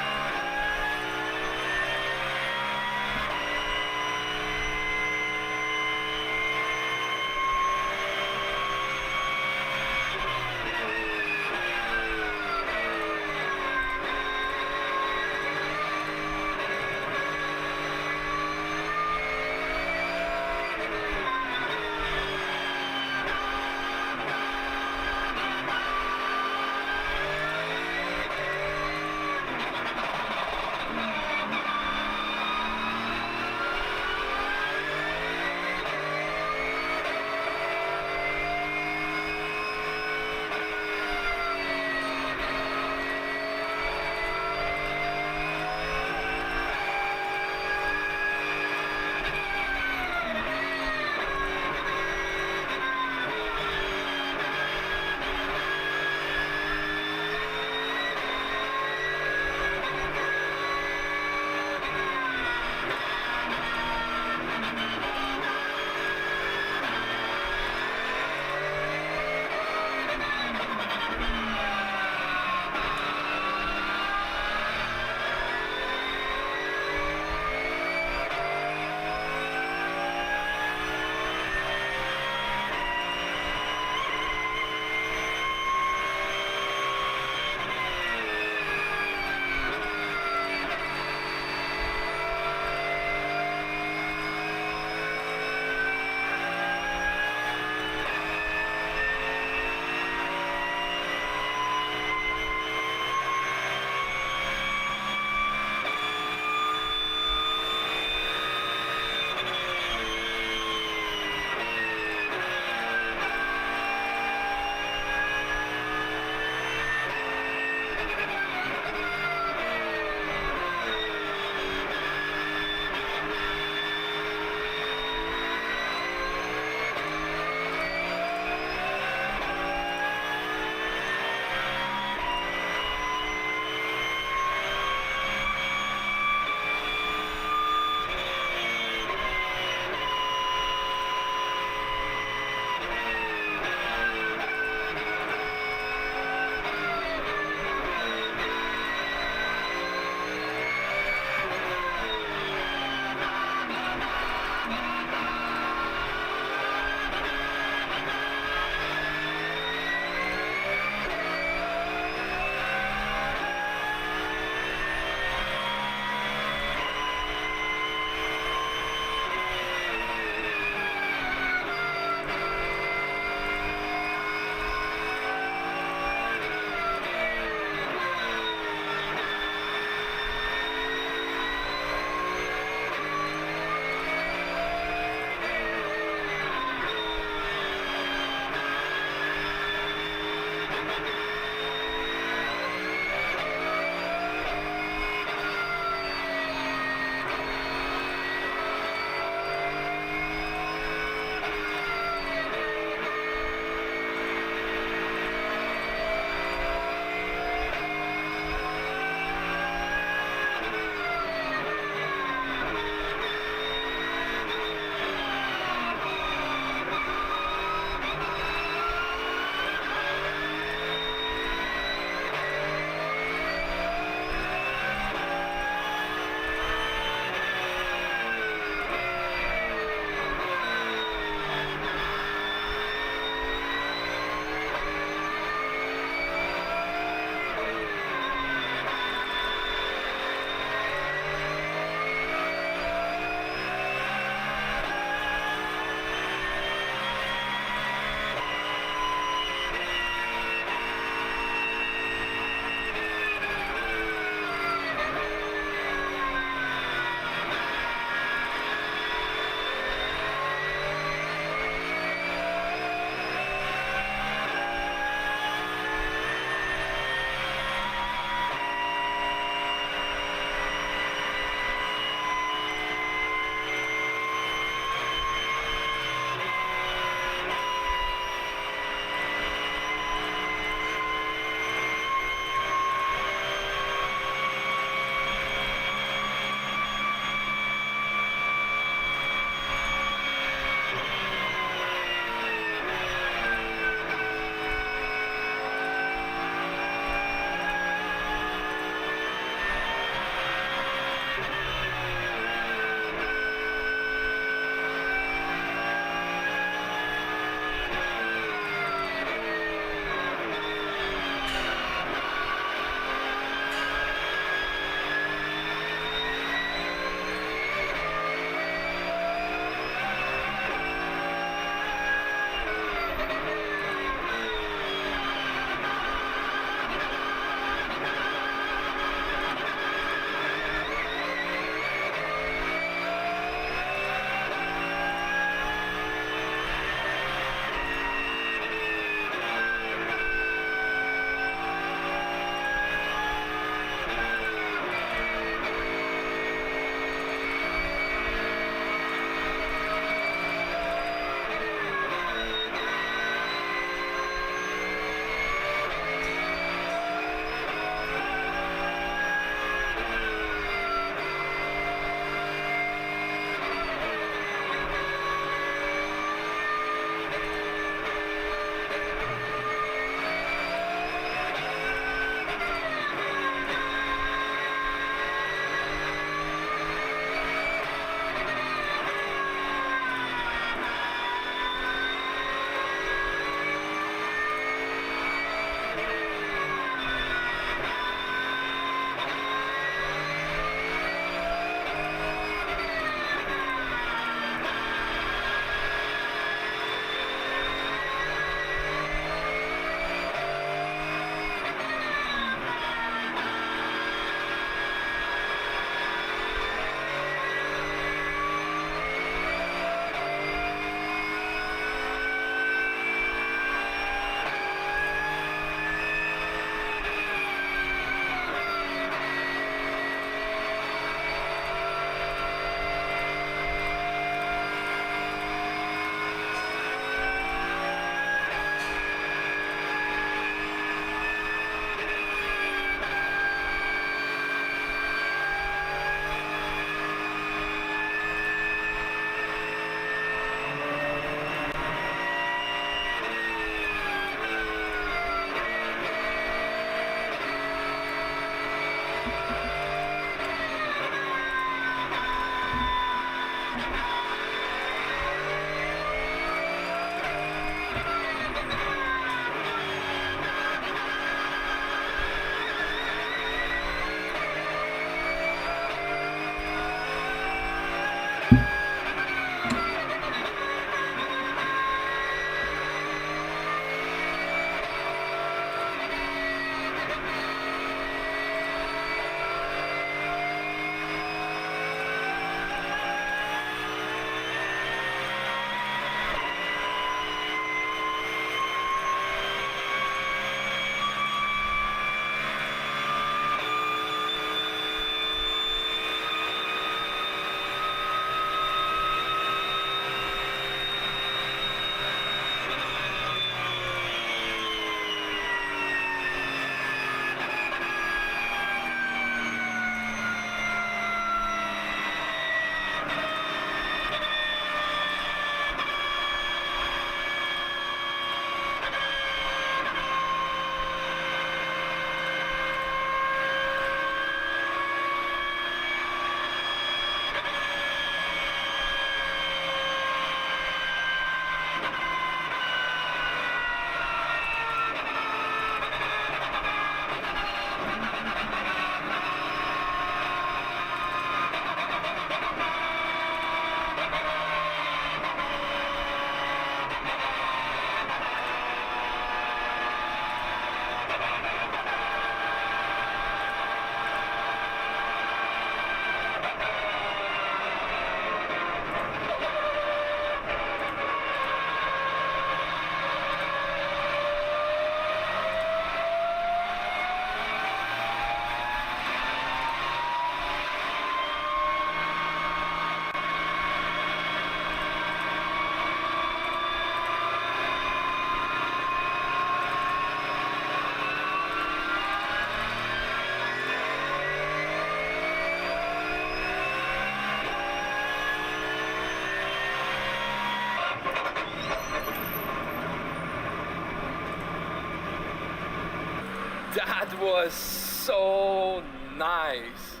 was so nice.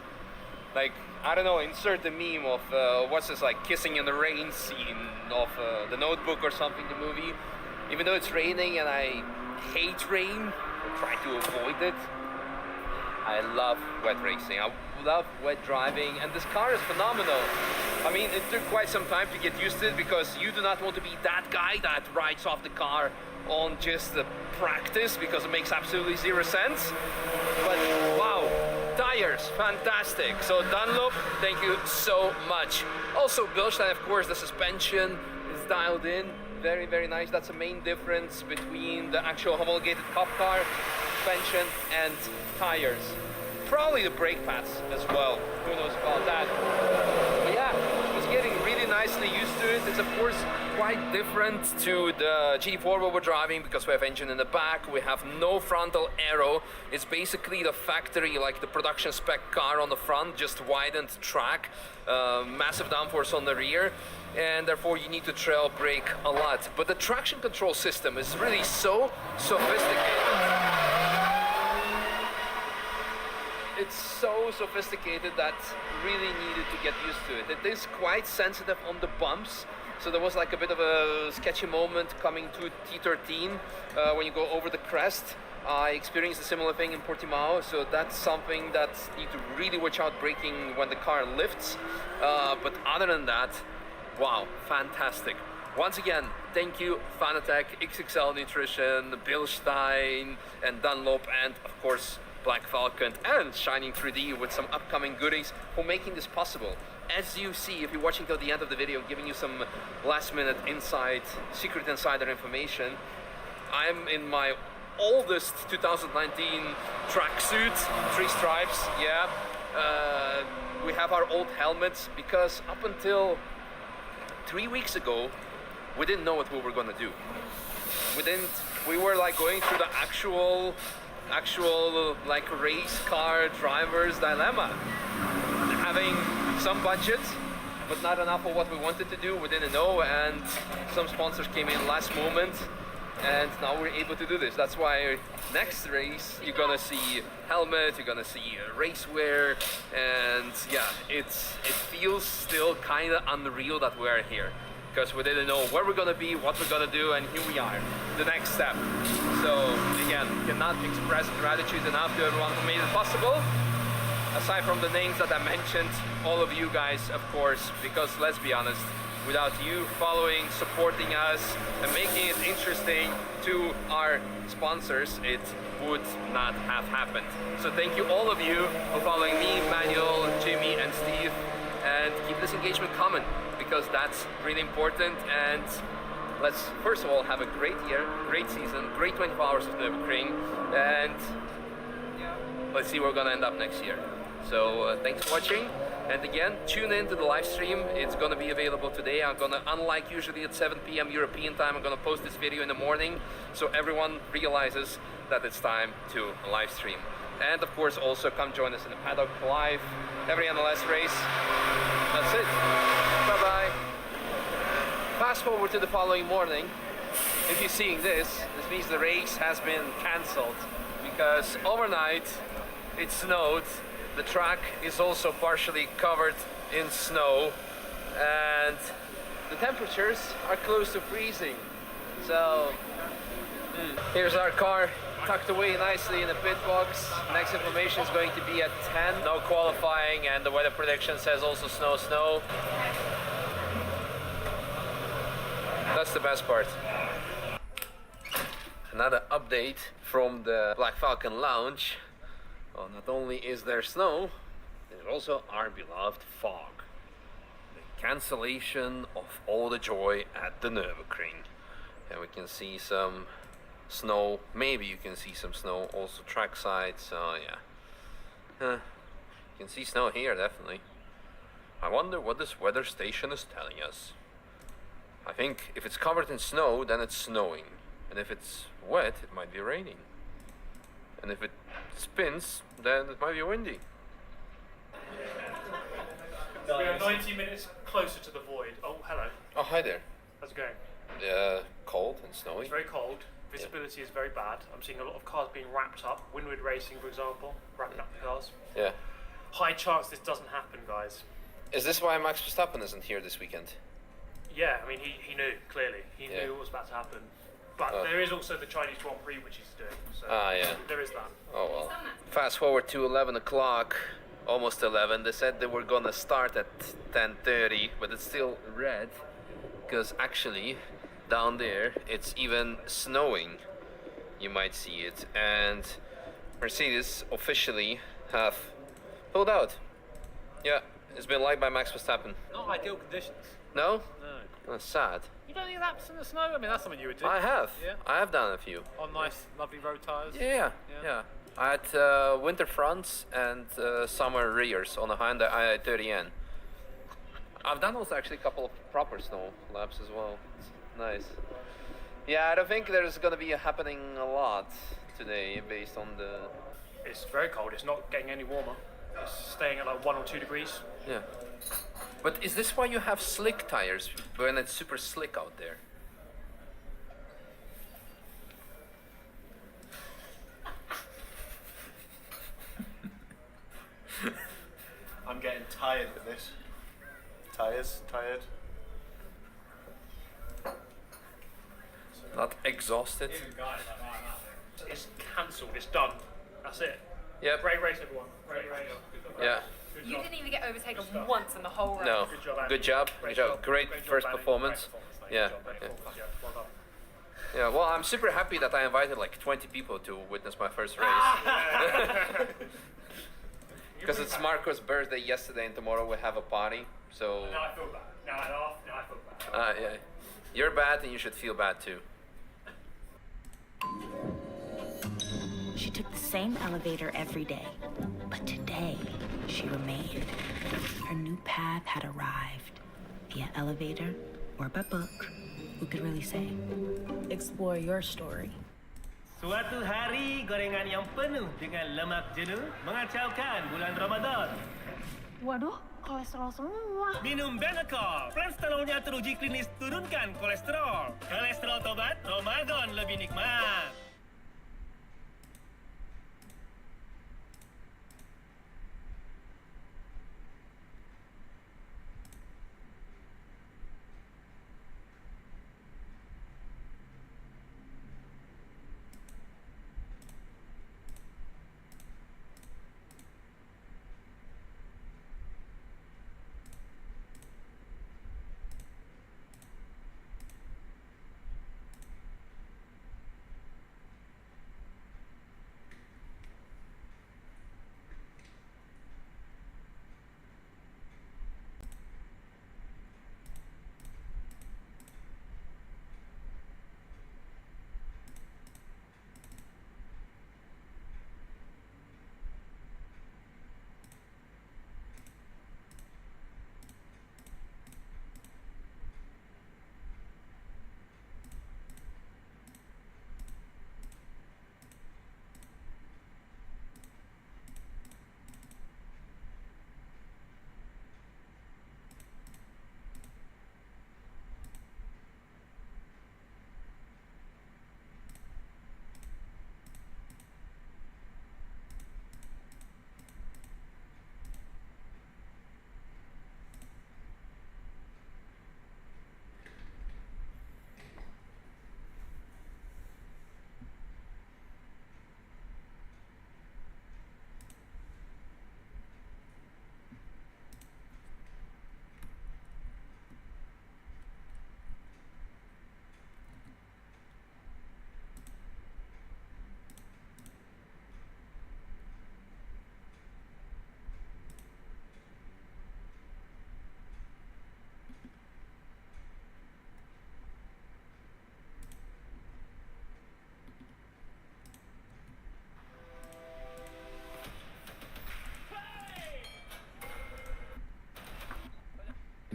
Like, I don't know, insert the meme of what's this, like kissing in the rain scene of The Notebook or something, the movie. Even though it's raining and I hate rain, I try to avoid it. I love wet racing. I love wet driving, and this car is phenomenal. I mean, it took quite some time to get used to it because you do not want to be that guy that rides off the car on just the practice because it makes absolutely zero sense. But wow, tires, fantastic. So Dunlop, thank you so much. Also Bilstein, of course, the suspension is dialed in. Very, very nice. That's the main difference between the actual homologated Cup car, suspension and tires. Probably the brake pads as well. Who knows about that? But yeah, it's getting really nicely used to it. It's of course quite different to the GT4 where we're driving because we have engine in the back. We have no frontal aero. It's basically the factory, like the production spec car on the front, just widened track, massive downforce on the rear, and therefore you need to trail brake a lot. But the traction control system is really so sophisticated. It's so sophisticated that really needed to get used to it. It is quite sensitive on the bumps. So there was like a bit of a sketchy moment coming to T13 when you go over the crest. I experienced a similar thing in Portimao, so that's something that you need to really watch out braking when the car lifts. But other than that, wow, fantastic. Once again, thank you Fanatec, XXL Nutrition, Bilstein and Dunlop, and of course Black Falcon and Shining 3D with some upcoming goodies for making this possible. As you see, if you're watching till the end of the video, giving you some last minute secret insider information, I'm in my oldest 2019 tracksuit, 3 stripes, yeah. We have our old helmets because up until 3 weeks ago, we didn't know what we were gonna do. We were like going through the actual like race car driver's dilemma. Having some budget, but not enough of what we wanted to do, we didn't know, and some sponsors came in last moment, and now we're able to do this. That's why next race, you're gonna see helmet, you're gonna see racewear, and yeah, it feels still kinda unreal that we're here. Because we didn't know where we're gonna be, what we're gonna do, and here we are, the next step. So again, cannot express gratitude enough to everyone who made it possible. Aside from the names that I mentioned, all of you guys, of course, because let's be honest, without you following, supporting us, and making it interesting to our sponsors, it would not have happened. So thank you all of you for following me, Manuel, Jimmy, and Steve, and keep this engagement coming, because that's really important. And let's first of all have a great year, great season, great 24 hours of Nürburgring, and let's see where we're gonna end up next year. So thanks for watching, and again, tune in to the live stream. It's gonna be available today. I'm gonna, unlike usually at 7 p.m. European time, I'm gonna post this video in the morning so everyone realizes that it's time to live stream. And of course, also come join us in the paddock live every NLS race. That's it. Bye-bye. Fast forward to the following morning. If you're seeing this means the race has been cancelled because overnight it snowed. The track is also partially covered in snow, and the temperatures are close to freezing. So here's our car tucked away nicely in the pit box. Next information is going to be at 10. No qualifying, and the weather prediction says also snow. That's the best part. Another update from the Black Falcon Lounge. Well, not only is there snow, there's also our beloved fog. The cancellation of all the joy at the Nürburgring. And we can see some snow, maybe you can see some snow also trackside, so yeah. You can see snow here, definitely. I wonder what this weather station is telling us. I think if it's covered in snow, then it's snowing. And if it's wet, it might be raining. And if it spins, then it might be windy. We are 90 minutes closer to the void. Oh, hello. Oh, hi there. How's it going? Cold and snowy. It's very cold. Visibility is very bad. I'm seeing a lot of cars being wrapped up. Windward Racing, for example, wrapping up the cars. Yeah. High chance this doesn't happen, guys. Is this why Max Verstappen isn't here this weekend? Yeah, I mean, he knew, clearly. He knew what was about to happen. But there is also the Chinese Grand Prix, which he's doing. So yeah. there is that. Oh well. Fast forward to 11 o'clock, almost 11. They said they were gonna start at 10:30, but it's still red, because actually, down there, it's even snowing. You might see it. And Mercedes officially have pulled out. Yeah, it's been liked by Max Verstappen. Not ideal conditions. No? No. That's sad. You don't need laps in the snow? I mean, that's something you would do. I have. Yeah. I have done a few. On nice, lovely road tyres? Yeah. I had winter fronts and summer rears on a Hyundai i30N. I've done also actually a couple of proper snow laps as well. It's nice. Yeah, I don't think there's gonna be happening a lot today based on the... It's very cold. It's not getting any warmer. It's staying at like 1 or 2 degrees. Yeah. But is this why you have slick tires when it's super slick out there? I'm getting tired of this. Tired. Not exhausted? It's cancelled. It's done. That's it. Yep. Great race, everyone. Great race. Yeah. You didn't even get overtaken once in the whole race. No. Good job, Andy. Good job. Great Good job. job. Great Great job, first Andy. performance. Yeah. Great performance, yeah. Well done. Yeah, well, I'm super happy that I invited like 20 people to witness my first race. Because it's Marco's birthday yesterday and tomorrow we have a party, so... Now I feel bad. Now I feel bad. yeah. You're bad and you should feel bad too. She took the same elevator every day, but today she remained. Her new path had arrived. Via elevator or by book, who could really say? Explore your story. Suatu hari gorengan yang penuh dengan lemak jenuh mengacaukan bulan Ramadan. Waduh, kolesterol semua. Minum Benecol, kolesterolnya teruji klinis turunkan kolesterol. Kolesterol tobat, Ramadan lebih nikmat.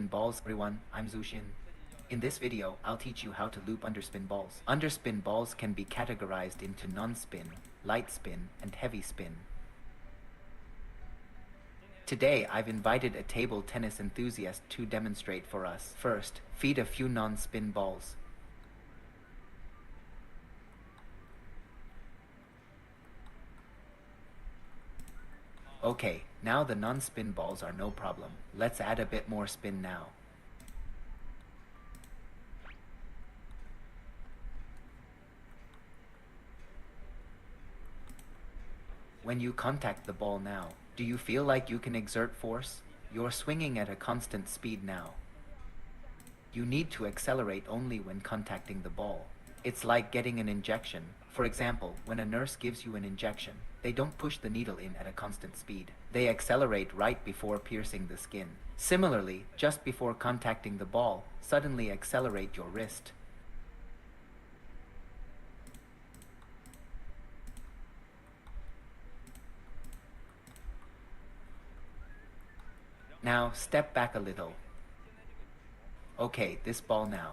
Balls, everyone, I'm Zushin. In this video, I'll teach you how to loop underspin balls. Underspin balls can be categorized into non-spin, light spin, and heavy spin. Today, I've invited a table tennis enthusiast to demonstrate for us. First, feed a few non-spin balls. Okay, now the non-spin balls are no problem. Let's add a bit more spin now. When you contact the ball now, do you feel like you can exert force? You're swinging at a constant speed now. You need to accelerate only when contacting the ball. It's like getting an injection. For example, when a nurse gives you an injection, they don't push the needle in at a constant speed. They accelerate right before piercing the skin. Similarly, just before contacting the ball, suddenly accelerate your wrist. Now, step back a little. Okay, this ball now.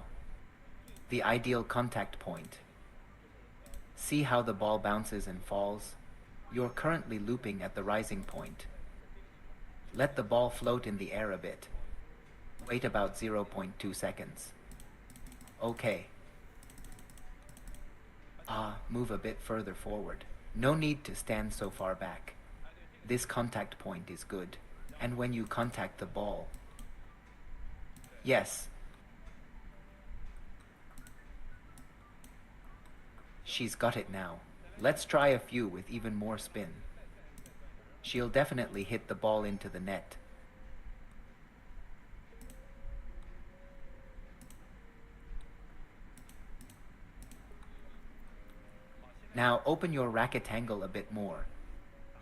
The ideal contact point. See how the ball bounces and falls? You're currently looping at the rising point. Let the ball float in the air a bit. Wait about 0.2 seconds. Okay. Move a bit further forward. No need to stand so far back. This contact point is good. And when you contact the ball. Yes. She's got it now. Let's try a few with even more spin. She'll definitely hit the ball into the net. Now open your racket angle a bit more.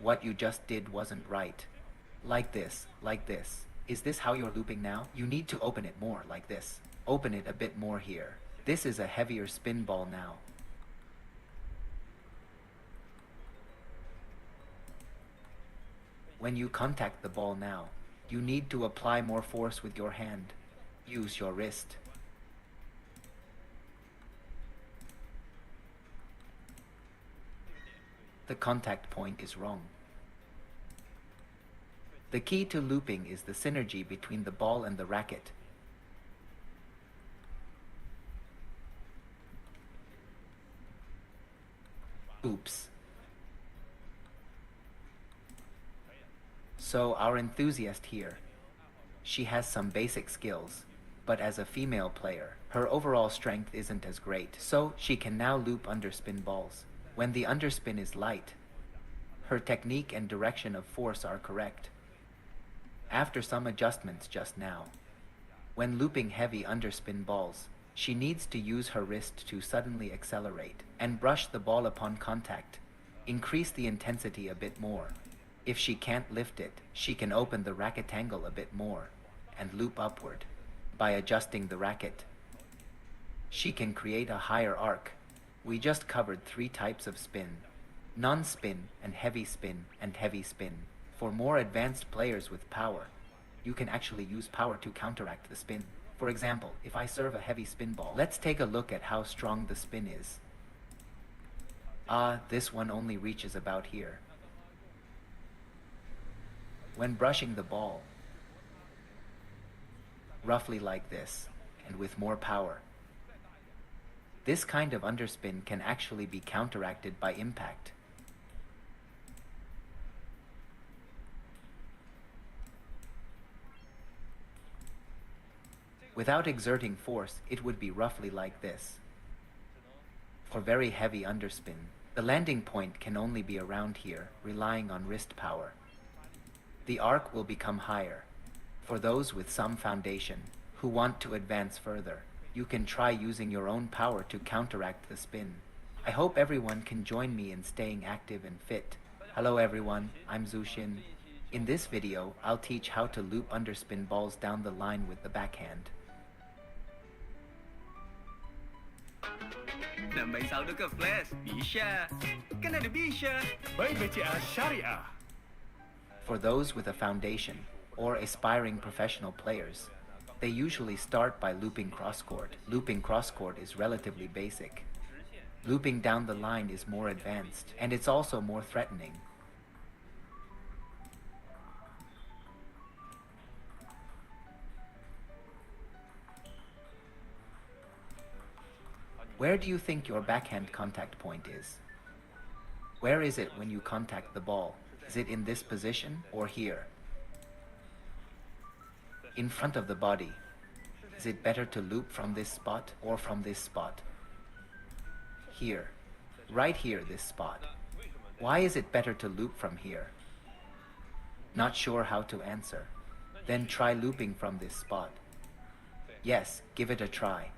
What you just did wasn't right. Like this, like this. Is this how you're looping now? You need to open it more, like this. Open it a bit more here. This is a heavier spin ball now. When you contact the ball now, you need to apply more force with your hand. Use your wrist. The contact point is wrong. The key to looping is the synergy between the ball and the racket. Oops. So our enthusiast here, she has some basic skills, but as a female player, her overall strength isn't as great, so she can now loop underspin balls. When the underspin is light, her technique and direction of force are correct. After some adjustments just now, when looping heavy underspin balls, she needs to use her wrist to suddenly accelerate and brush the ball upon contact. Increase the intensity a bit more. If she can't lift it, she can open the racket angle a bit more and loop upward by adjusting the racket. She can create a higher arc. We just covered 3 types of spin: non-spin and heavy spin and heavy spin. For more advanced players with power, you can actually use power to counteract the spin. For example, if I serve a heavy spin ball, let's take a look at how strong the spin is. This one only reaches about here. When brushing the ball, roughly like this, and with more power. This kind of underspin can actually be counteracted by impact. Without exerting force, it would be roughly like this. For very heavy underspin, the landing point can only be around here, relying on wrist power. The arc will become higher. For those with some foundation, who want to advance further, you can try using your own power to counteract the spin. I hope everyone can join me in staying active and fit. Hello everyone, I'm Zushin. In this video, I'll teach how to loop underspin balls down the line with the backhand. Nambah saldo ke Flash? Bisa. Kan ada bisa. By BCA Syariah. For those with a foundation, or aspiring professional players, they usually start by looping cross-court. Looping cross-court is relatively basic. Looping down the line is more advanced, and it's also more threatening. Where do you think your backhand contact point is? Where is it when you contact the ball? Is it in this position or here? In front of the body. Is it better to loop from this spot or from this spot? Here. Right here, this spot. Why is it better to loop from here? Not sure how to answer. Then try looping from this spot. Yes, give it a try.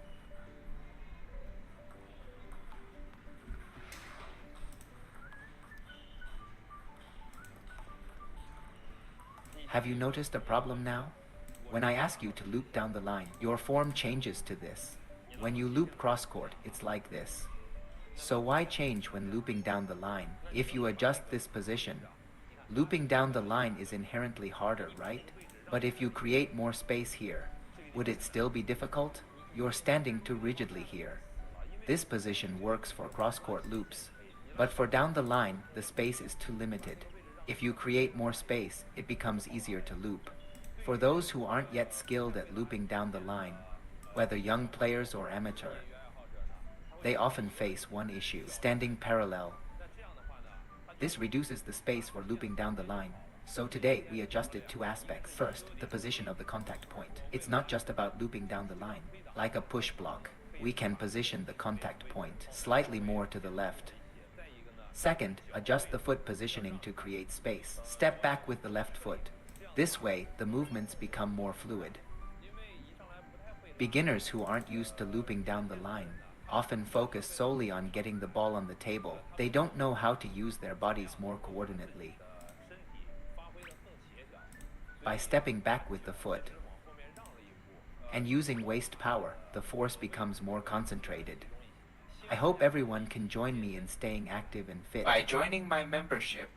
Have you noticed a problem now? When I ask you to loop down the line, your form changes to this. When you loop cross-court, it's like this. So why change when looping down the line? If you adjust this position, looping down the line is inherently harder, right? But if you create more space here, would it still be difficult? You're standing too rigidly here. This position works for cross-court loops, but for down the line, the space is too limited. If you create more space, it becomes easier to loop. For those who aren't yet skilled at looping down the line, whether young players or amateur, they often face one issue: standing parallel. This reduces the space for looping down the line. So today we adjusted two aspects. First, the position of the contact point. It's not just about looping down the line. Like a push block, we can position the contact point slightly more to the left. Second, adjust the foot positioning to create space. Step back with the left foot. This way, the movements become more fluid. Beginners who aren't used to looping down the line often focus solely on getting the ball on the table. They don't know how to use their bodies more coordinately. By stepping back with the foot and using waist power, the force becomes more concentrated. I hope everyone can join me in staying active and fit by joining my membership.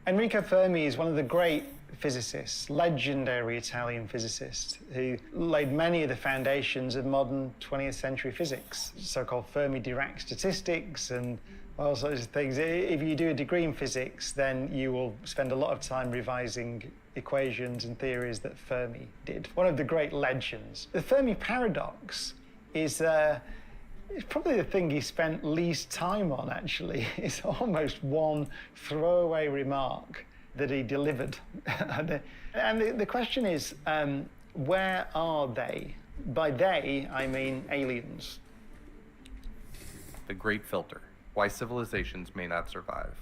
Enrico Fermi is one of the great physicists, legendary Italian physicist, who laid many of the foundations of modern 20th century physics, so-called Fermi-Dirac statistics and all sorts of things. If you do a degree in physics, then you will spend a lot of time revising equations and theories that Fermi did. One of the great legends. The Fermi paradox is it's probably the thing he spent least time on, actually. It's almost one throwaway remark that he delivered. And the question is, where are they? By they, I mean aliens. The great filter. Why civilizations may not survive.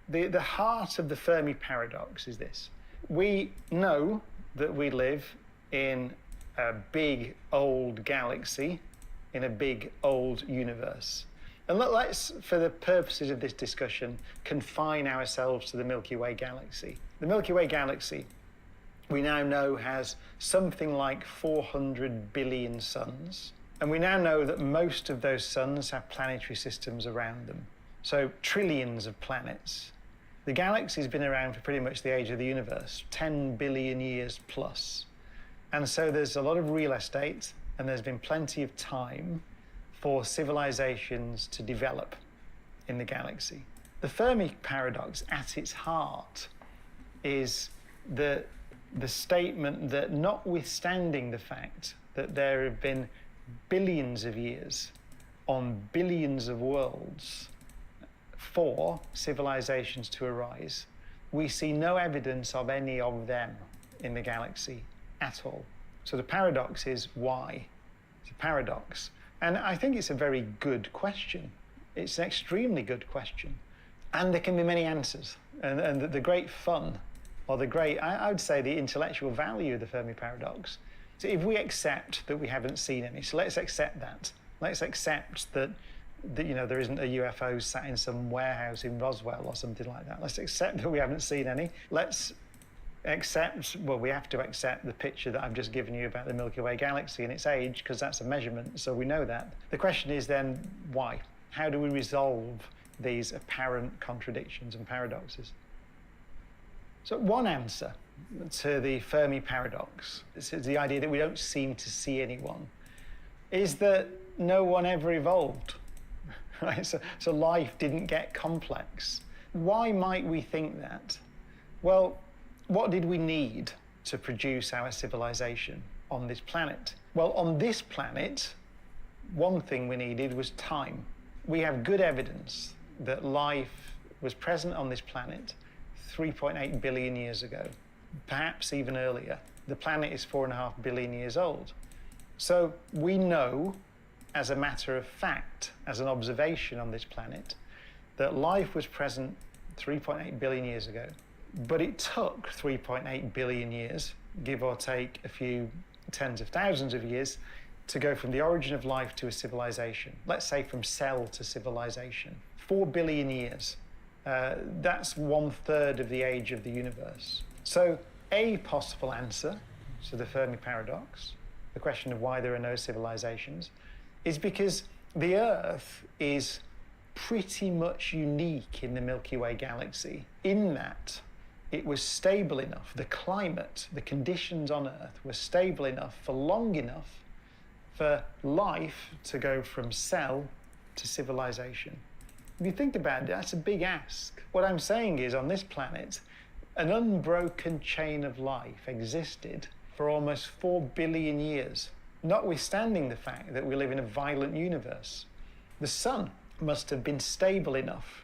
The heart of the Fermi paradox is this. We know that we live in a big old galaxy, in a big old universe. And let's, for the purposes of this discussion, confine ourselves to the Milky Way galaxy. The Milky Way galaxy, we now know, has something like 400 billion suns. And we now know that most of those suns have planetary systems around them. So trillions of planets. The galaxy's been around for pretty much the age of the universe, 10 billion years plus. And so there's a lot of real estate, and there's been plenty of time for civilizations to develop in the galaxy. The Fermi paradox, at its heart, is the statement that, notwithstanding the fact that there have been billions of years on billions of worlds for civilizations to arise, we see no evidence of any of them in the galaxy at all. So the paradox is why? It's a paradox. And I think it's a very good question. It's an extremely good question. And there can be many answers. And the great fun, or the great, I would say the intellectual value of the Fermi paradox. So if we accept that we haven't seen any, so let's accept that. Let's accept that you know, there isn't a UFO sat in some warehouse in Roswell or something like that. Let's accept that we haven't seen any. Let's accept, well, we have to accept the picture that I've just given you about the Milky Way galaxy and its age, because that's a measurement, so we know that. The question is then, why? How do we resolve these apparent contradictions and paradoxes? So one answer to the Fermi paradox, this is the idea that we don't seem to see anyone, is that no one ever evolved. Right? So life didn't get complex. Why might we think that? Well, What did we need to produce our civilization on this planet? Well, on this planet, one thing we needed was time. We have good evidence that life was present on this planet 3.8 billion years ago, perhaps even earlier. The planet is 4.5 billion years old. So we know, as a matter of fact, as an observation on this planet, that life was present 3.8 billion years ago. But it took 3.8 billion years, give or take a few tens of thousands of years, to go from the origin of life to a civilization. Let's say from cell to civilization. 4 billion years. That's 1/3 of the age of the universe. So a possible answer to the Fermi paradox, the question of why there are no civilizations, is because the Earth is pretty much unique in the Milky Way galaxy in that it was stable enough, the climate, the conditions on Earth were stable enough for long enough for life to go from cell to civilization. If you think about it, that's a big ask. What I'm saying is, on this planet, an unbroken chain of life existed for almost 4 billion years, notwithstanding the fact that we live in a violent universe. The sun must have been stable enough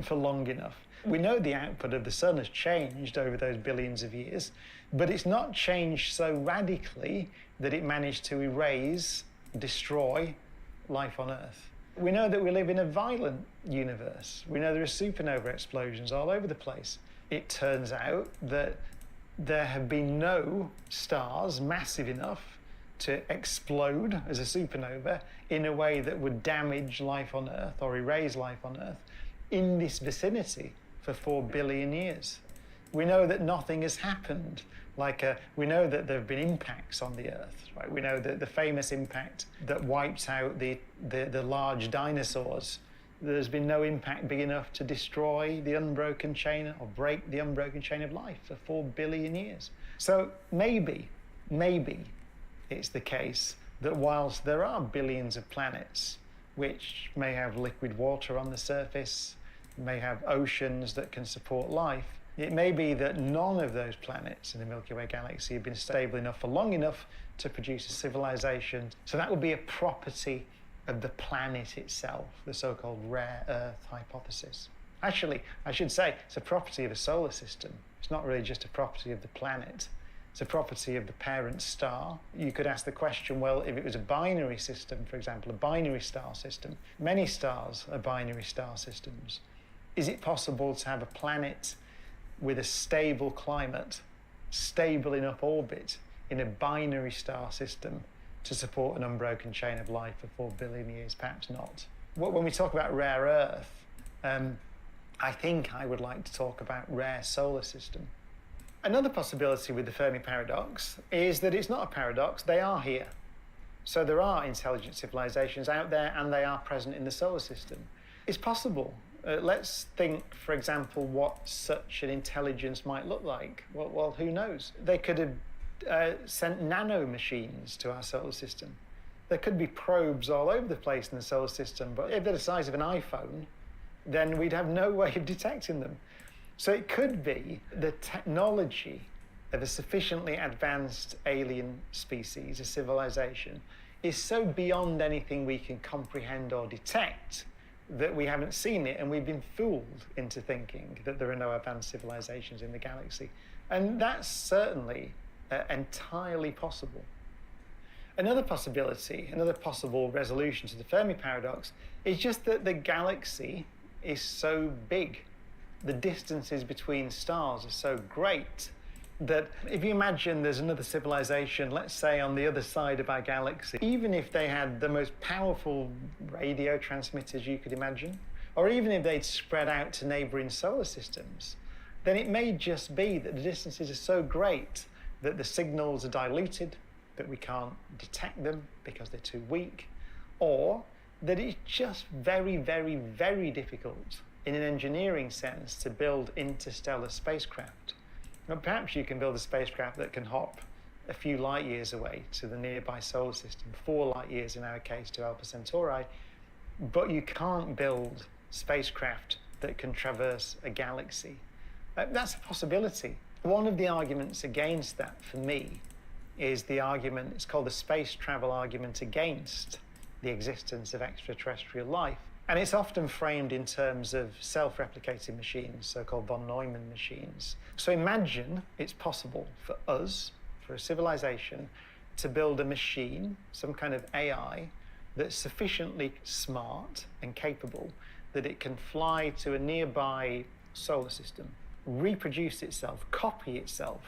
for long enough. We know the output of the sun has changed over those billions of years, but it's not changed so radically that it managed to erase, destroy life on Earth. We know that we live in a violent universe. We know there are supernova explosions all over the place. It turns out that there have been no stars massive enough to explode as a supernova in a way that would damage life on Earth or erase life on Earth in this vicinity for 4 billion years. We know that nothing has happened. We know that there have been impacts on the Earth, right? We know that the famous impact that wiped out the large dinosaurs, there's been no impact big enough to destroy the unbroken chain or break the unbroken chain of life for 4 billion years. So maybe it's the case that whilst there are billions of planets which may have liquid water on the surface, may have oceans that can support life, it may be that none of those planets in the Milky Way galaxy have been stable enough for long enough to produce a civilization. So that would be a property of the planet itself, the so-called rare Earth hypothesis. Actually, I should say it's a property of a solar system. It's not really just a property of the planet. It's a property of the parent star. You could ask the question, well, if it was a binary system, for example, a binary star system, many stars are binary star systems. Is it possible to have a planet with a stable climate, stable enough orbit in a binary star system to support an unbroken chain of life for 4 billion years? Perhaps not. When we talk about rare Earth, I think I would like to talk about rare solar system. Another possibility with the Fermi paradox is that it's not a paradox, they are here. So there are intelligent civilizations out there and they are present in the solar system. It's possible. Let's think, for example, what such an intelligence might look like. Well, who knows? They could have sent nano machines to our solar system. There could be probes all over the place in the solar system, but if they're the size of an iPhone, then we'd have no way of detecting them. So it could be the technology of a sufficiently advanced alien species, a civilization, is so beyond anything we can comprehend or detect that we haven't seen it, and we've been fooled into thinking that there are no advanced civilizations in the galaxy. And that's certainly entirely possible. Another possibility, another possible resolution to the Fermi paradox is just that the galaxy is so big. The distances between stars are so great that if you imagine there's another civilization, let's say on the other side of our galaxy, even if they had the most powerful radio transmitters you could imagine, or even if they'd spread out to neighboring solar systems, then it may just be that the distances are so great that the signals are diluted, that we can't detect them because they're too weak, or that it's just very, very, very difficult in an engineering sense to build interstellar spacecraft. Now, perhaps you can build a spacecraft that can hop a few light years away to the nearby solar system, 4 light years in our case to Alpha Centauri, but you can't build spacecraft that can traverse a galaxy. That's a possibility. One of the arguments against that, for me, is the argument, it's called the space travel argument against the existence of extraterrestrial life. And it's often framed in terms of self-replicating machines, so-called von Neumann machines. So imagine it's possible for us, for a civilization, to build a machine, some kind of AI, that's sufficiently smart and capable that it can fly to a nearby solar system, reproduce itself, copy itself,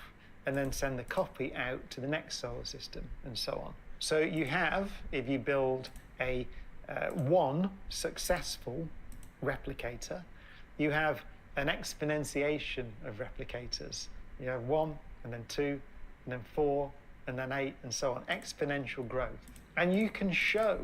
and then send the copy out to the next solar system, and so on. So you have, if you build a one successful replicator, you have an exponentiation of replicators. You have 1, and then 2, and then 4, and then 8, and so on, exponential growth. And you can show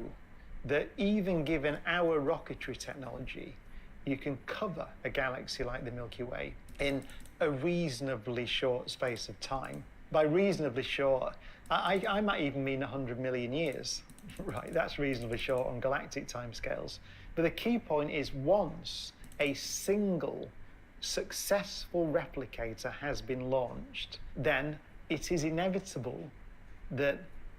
that even given our rocketry technology, you can cover a galaxy like the Milky Way in a reasonably short space of time. By reasonably short, I might even mean 100 million years, right? That's reasonably short on galactic timescales. But the key point is once a single successful replicator has been launched, then it is inevitable that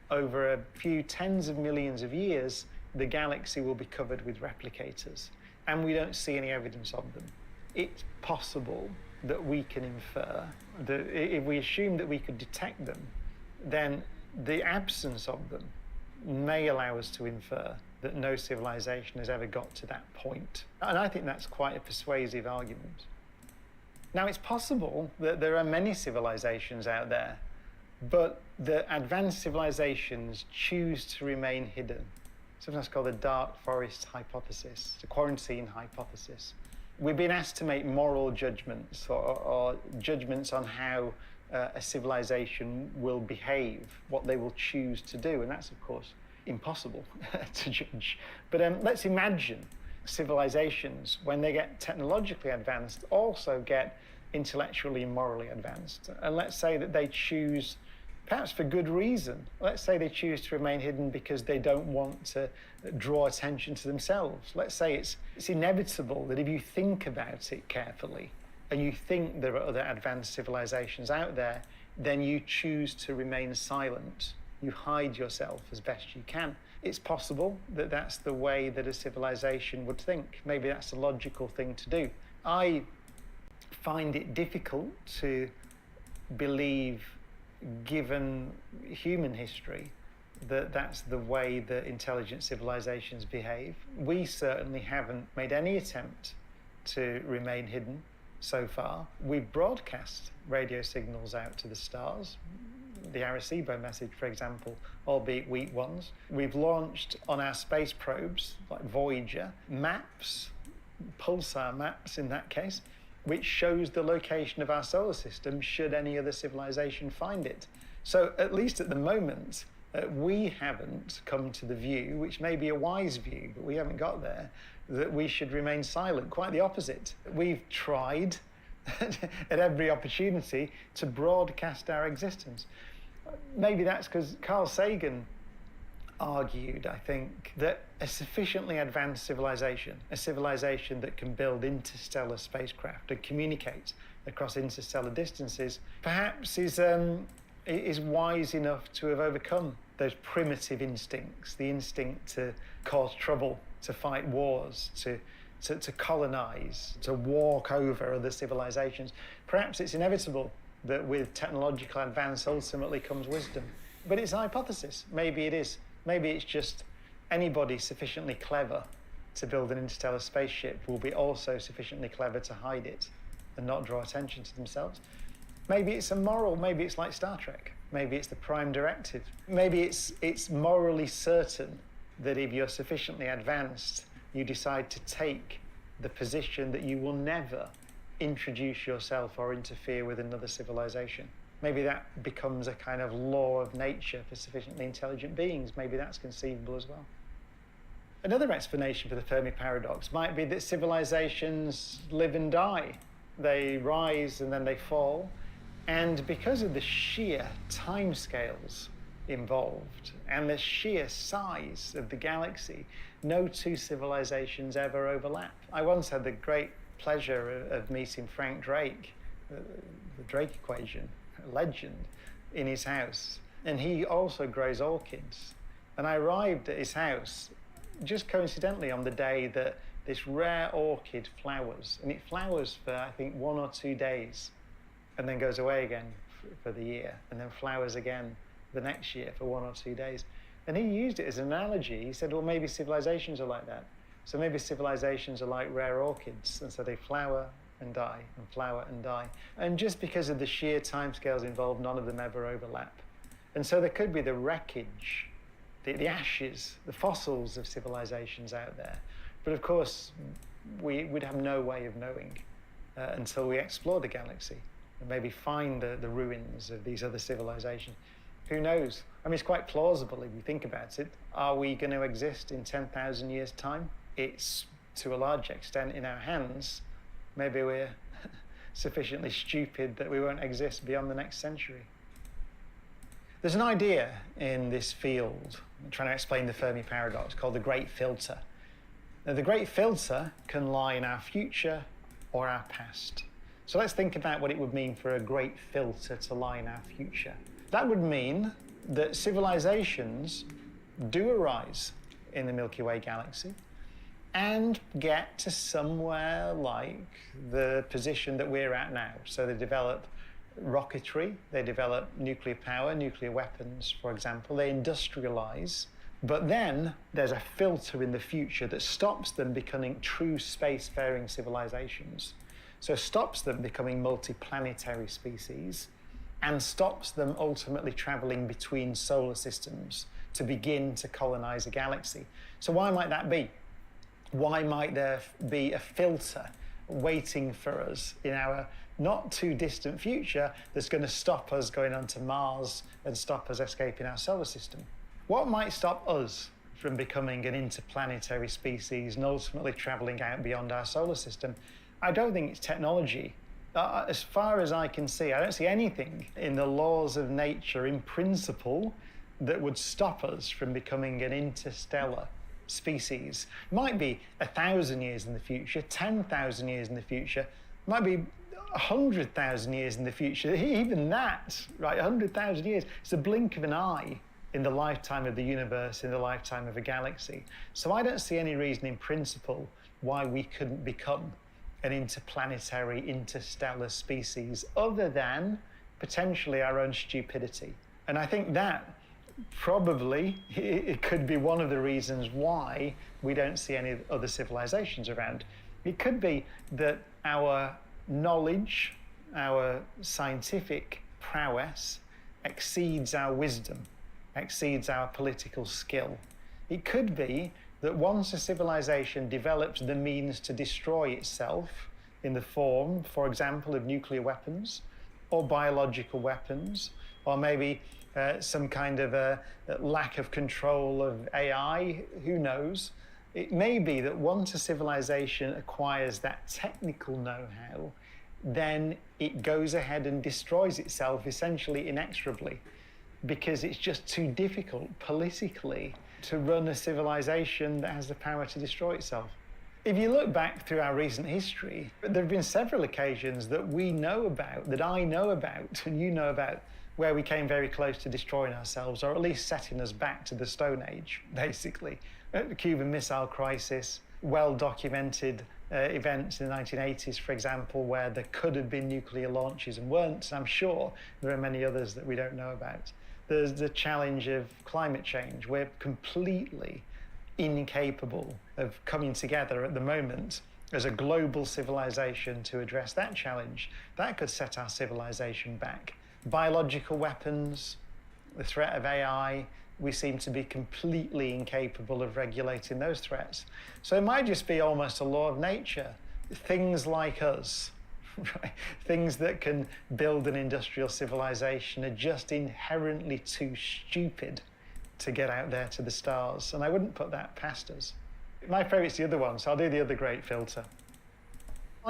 over a few tens of millions of years, the galaxy will be covered with replicators. And we don't see any evidence of them. It's possible that we can infer that if we assume that we could detect them, then the absence of them may allow us to infer that no civilization has ever got to that point. And I think that's quite a persuasive argument. Now, it's possible that there are many civilizations out there, but the advanced civilizations choose to remain hidden. Sometimes called the dark forest hypothesis, the quarantine hypothesis. We've been asked to make moral judgments or judgments on how a civilization will behave, what they will choose to do, and that's, of course, impossible to judge. But let's imagine civilizations, when they get technologically advanced, also get intellectually and morally advanced. And let's say that they choose, perhaps for good reason, let's say they choose to remain hidden because they don't want to draw attention to themselves. Let's say it's inevitable that if you think about it carefully and you think there are other advanced civilizations out there, then you choose to remain silent. You hide yourself as best you can. It's possible that that's the way that a civilization would think. Maybe that's a logical thing to do. I find it difficult to believe, given human history, that that's the way that intelligent civilizations behave. We certainly haven't made any attempt to remain hidden so far. We've broadcast radio signals out to the stars, the Arecibo message, for example, albeit weak ones. We've launched on our space probes, like Voyager, maps, pulsar maps in that case, which shows the location of our solar system should any other civilization find it. So at least at the moment, we haven't come to the view, which may be a wise view, but we haven't got there, that we should remain silent. Quite the opposite. We've tried at every opportunity to broadcast our existence. Maybe that's because Carl Sagan argued, I think, that a sufficiently advanced civilization, a civilization that can build interstellar spacecraft and communicate across interstellar distances, perhaps is wise enough to have overcome those primitive instincts, the instinct to cause trouble, to fight wars, to colonize, to walk over other civilizations. Perhaps it's inevitable that with technological advance ultimately comes wisdom. But it's a hypothesis. Maybe it is. Maybe it's just anybody sufficiently clever to build an interstellar spaceship will be also sufficiently clever to hide it and not draw attention to themselves. Maybe it's immoral. Maybe it's like Star Trek. Maybe it's the prime directive. Maybe it's morally certain that if you're sufficiently advanced, you decide to take the position that you will never introduce yourself or interfere with another civilization. Maybe that becomes a kind of law of nature for sufficiently intelligent beings. Maybe that's conceivable as well. Another explanation for the Fermi paradox might be that civilizations live and die. They rise and then they fall. And because of the sheer timescales involved and the sheer size of the galaxy, no two civilizations ever overlap. I once had the great pleasure of meeting Frank Drake, the Drake equation, a legend, in his house. And he also grows orchids. And I arrived at his house just coincidentally on the day that this rare orchid flowers. And it flowers for, I think, 1 or 2 days and then goes away again for the year, and then flowers again the next year for 1 or 2 days. And he used it as an analogy. He said, well, maybe civilizations are like that. So maybe civilizations are like rare orchids, and so they flower and die and flower and die. And just because of the sheer timescales involved, none of them ever overlap. And so there could be the wreckage, the ashes, the fossils of civilizations out there. But of course, we'd have no way of knowing until we explore the galaxy and maybe find the ruins of these other civilizations. Who knows? I mean, it's quite plausible if you think about it. Are we going to exist in 10,000 years' time? It's, to a large extent, in our hands. Maybe we're sufficiently stupid that we won't exist beyond the next century. There's an idea in this field, trying to explain the Fermi paradox, called the Great Filter. Now, the Great Filter can lie in our future or our past. So let's think about what it would mean for a great filter to lie in our future. That would mean that civilizations do arise in the Milky Way galaxy and get to somewhere like the position that we're at now. So they develop rocketry, they develop nuclear power, nuclear weapons, for example. They industrialize. But then there's a filter in the future that stops them becoming true spacefaring civilizations. So stops them becoming multiplanetary species and stops them ultimately traveling between solar systems to begin to colonize a galaxy. So why might that be? Why might there be a filter waiting for us in our not too distant future that's going to stop us going onto Mars and stop us escaping our solar system? What might stop us from becoming an interplanetary species and ultimately traveling out beyond our solar system? I don't think it's technology. As far as I can see, I don't see anything in the laws of nature in principle that would stop us from becoming an interstellar species. Might be 1,000 years in the future, 10,000 years in the future, might be 100,000 years in the future. Even that, right, 100,000 years, it's a blink of an eye in the lifetime of the universe, in the lifetime of a galaxy. So I don't see any reason in principle why we couldn't become an interplanetary, interstellar species other than potentially our own stupidity. And I think that probably it could be one of the reasons why we don't see any other civilizations around. It could be that our knowledge, our scientific prowess exceeds our wisdom, exceeds our political skill. It could be that once a civilization develops the means to destroy itself in the form, for example, of nuclear weapons or biological weapons, or maybe some kind of a lack of control of AI, who knows? It may be that once a civilization acquires that technical know-how, then it goes ahead and destroys itself essentially inexorably, because it's just too difficult politically to run a civilization that has the power to destroy itself. If you look back through our recent history, there have been several occasions that we know about, that I know about, and you know about, where we came very close to destroying ourselves, or at least setting us back to the Stone Age, basically. The Cuban Missile Crisis, well-documented events in the 1980s, for example, where there could have been nuclear launches and weren't. And I'm sure there are many others that we don't know about. There's the challenge of climate change. We're completely incapable of coming together at the moment as a global civilization to address that challenge. That could set our civilization back. Biological weapons, the threat of AI, we seem to be completely incapable of regulating those threats. So it might just be almost a law of nature. Things like us, right? Things that can build an industrial civilization are just inherently too stupid to get out there to the stars. And I wouldn't put that past us. My favourite's the other one, so I'll do the other great filter.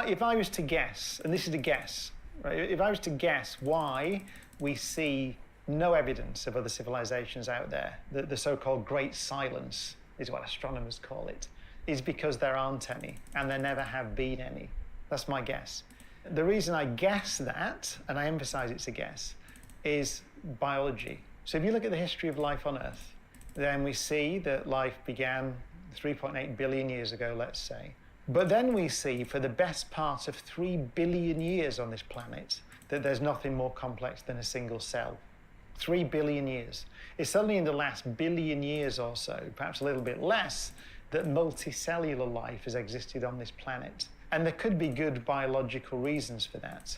If I was to guess, and this is a guess, right? If I was to guess why we see no evidence of other civilizations out there, the so-called Great Silence is what astronomers call it, is because there aren't any, and there never have been any. That's my guess. The reason I guess that, and I emphasize it's a guess, is biology. So if you look at the history of life on Earth, then we see that life began 3.8 billion years ago, let's say. But then we see for the best part of 3 billion years on this planet that there's nothing more complex than a single cell. 3 billion years. It's only in the last billion years or so, perhaps a little bit less, that multicellular life has existed on this planet. And there could be good biological reasons for that.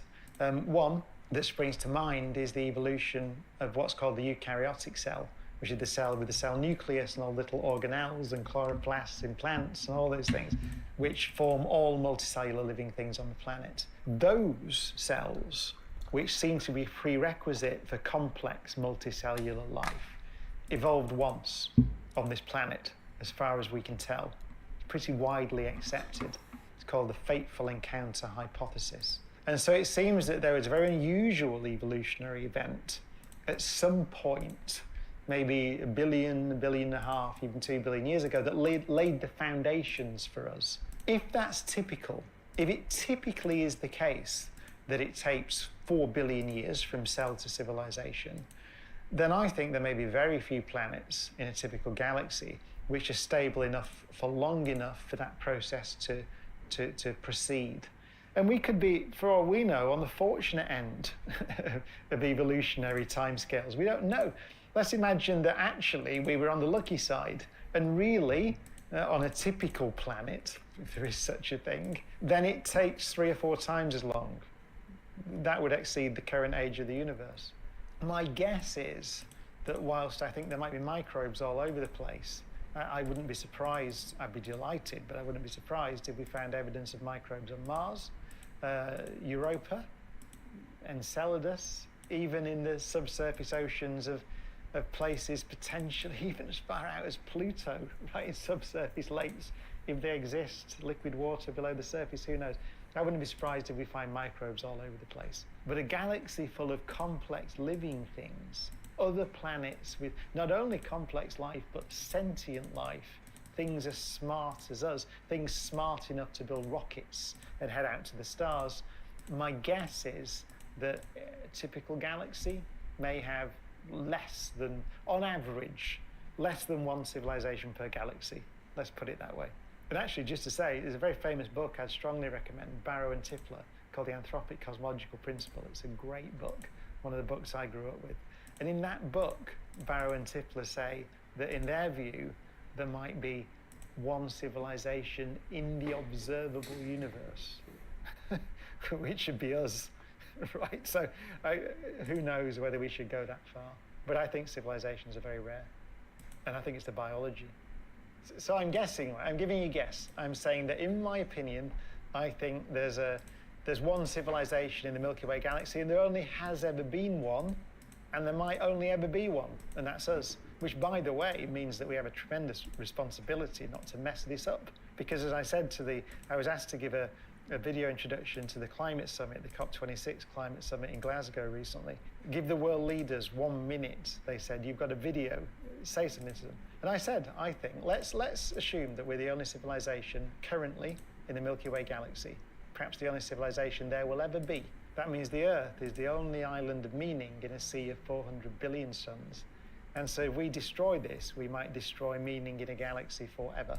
One that springs to mind is the evolution of what's called the eukaryotic cell, which is the cell with the cell nucleus and all little organelles and chloroplasts in plants and all those things, which form all multicellular living things on the planet. Those cells, which seem to be prerequisite for complex multicellular life, evolved once on this planet, as far as we can tell. It's pretty widely accepted. It's called the fateful encounter hypothesis. And so it seems that there was a very unusual evolutionary event at some point, maybe a billion and a half, even 2 billion years ago, that laid the foundations for us. If that's typical, if it typically is the case that it takes 4 billion years from cell to civilization, then I think there may be very few planets in a typical galaxy which are stable enough for long enough for that process to proceed. And we could be, for all we know, on the fortunate end of evolutionary timescales. We don't know. Let's imagine that actually we were on the lucky side, and really, on a typical planet, if there is such a thing, then it takes 3 or 4 times as long. That would exceed the current age of the universe. My guess is that whilst I think there might be microbes all over the place, I wouldn't be surprised, I'd be delighted, but I wouldn't be surprised if we found evidence of microbes on Mars, Europa, Enceladus, even in the subsurface oceans of places potentially even as far out as Pluto, right, in subsurface lakes, if they exist, liquid water below the surface, who knows? I wouldn't be surprised if we find microbes all over the place. But a galaxy full of complex living things, other planets with not only complex life, but sentient life, things as smart as us, things smart enough to build rockets and head out to the stars. My guess is that a typical galaxy may have less than, on average, less than 1 civilization per galaxy. Let's put it that way. And actually, just to say, there's a very famous book I'd strongly recommend, Barrow and Tipler, called The Anthropic Cosmological Principle. It's a great book, one of the books I grew up with. And in that book, Barrow and Tipler say that in their view, there might be 1 civilization in the observable universe, which would be us, right? So who knows whether we should go that far. But I think civilizations are very rare. And I think it's the biology. So I'm guessing, I'm giving you a guess. I'm saying that in my opinion, I think there's 1 civilization in the Milky Way galaxy, and there only has ever been 1, and there might only ever be 1, and that's us. Which, by the way, means that we have a tremendous responsibility not to mess this up. Because as I said I was asked to give a video introduction to the climate summit, the COP26 climate summit in Glasgow recently. Give the world leaders 1 minute. They said, you've got a video, say something to them. And I said, I think, let's assume that we're the only civilization currently in the Milky Way galaxy. Perhaps the only civilization there will ever be. That means the Earth is the only island of meaning in a sea of 400 billion suns. And so if we destroy this, we might destroy meaning in a galaxy forever.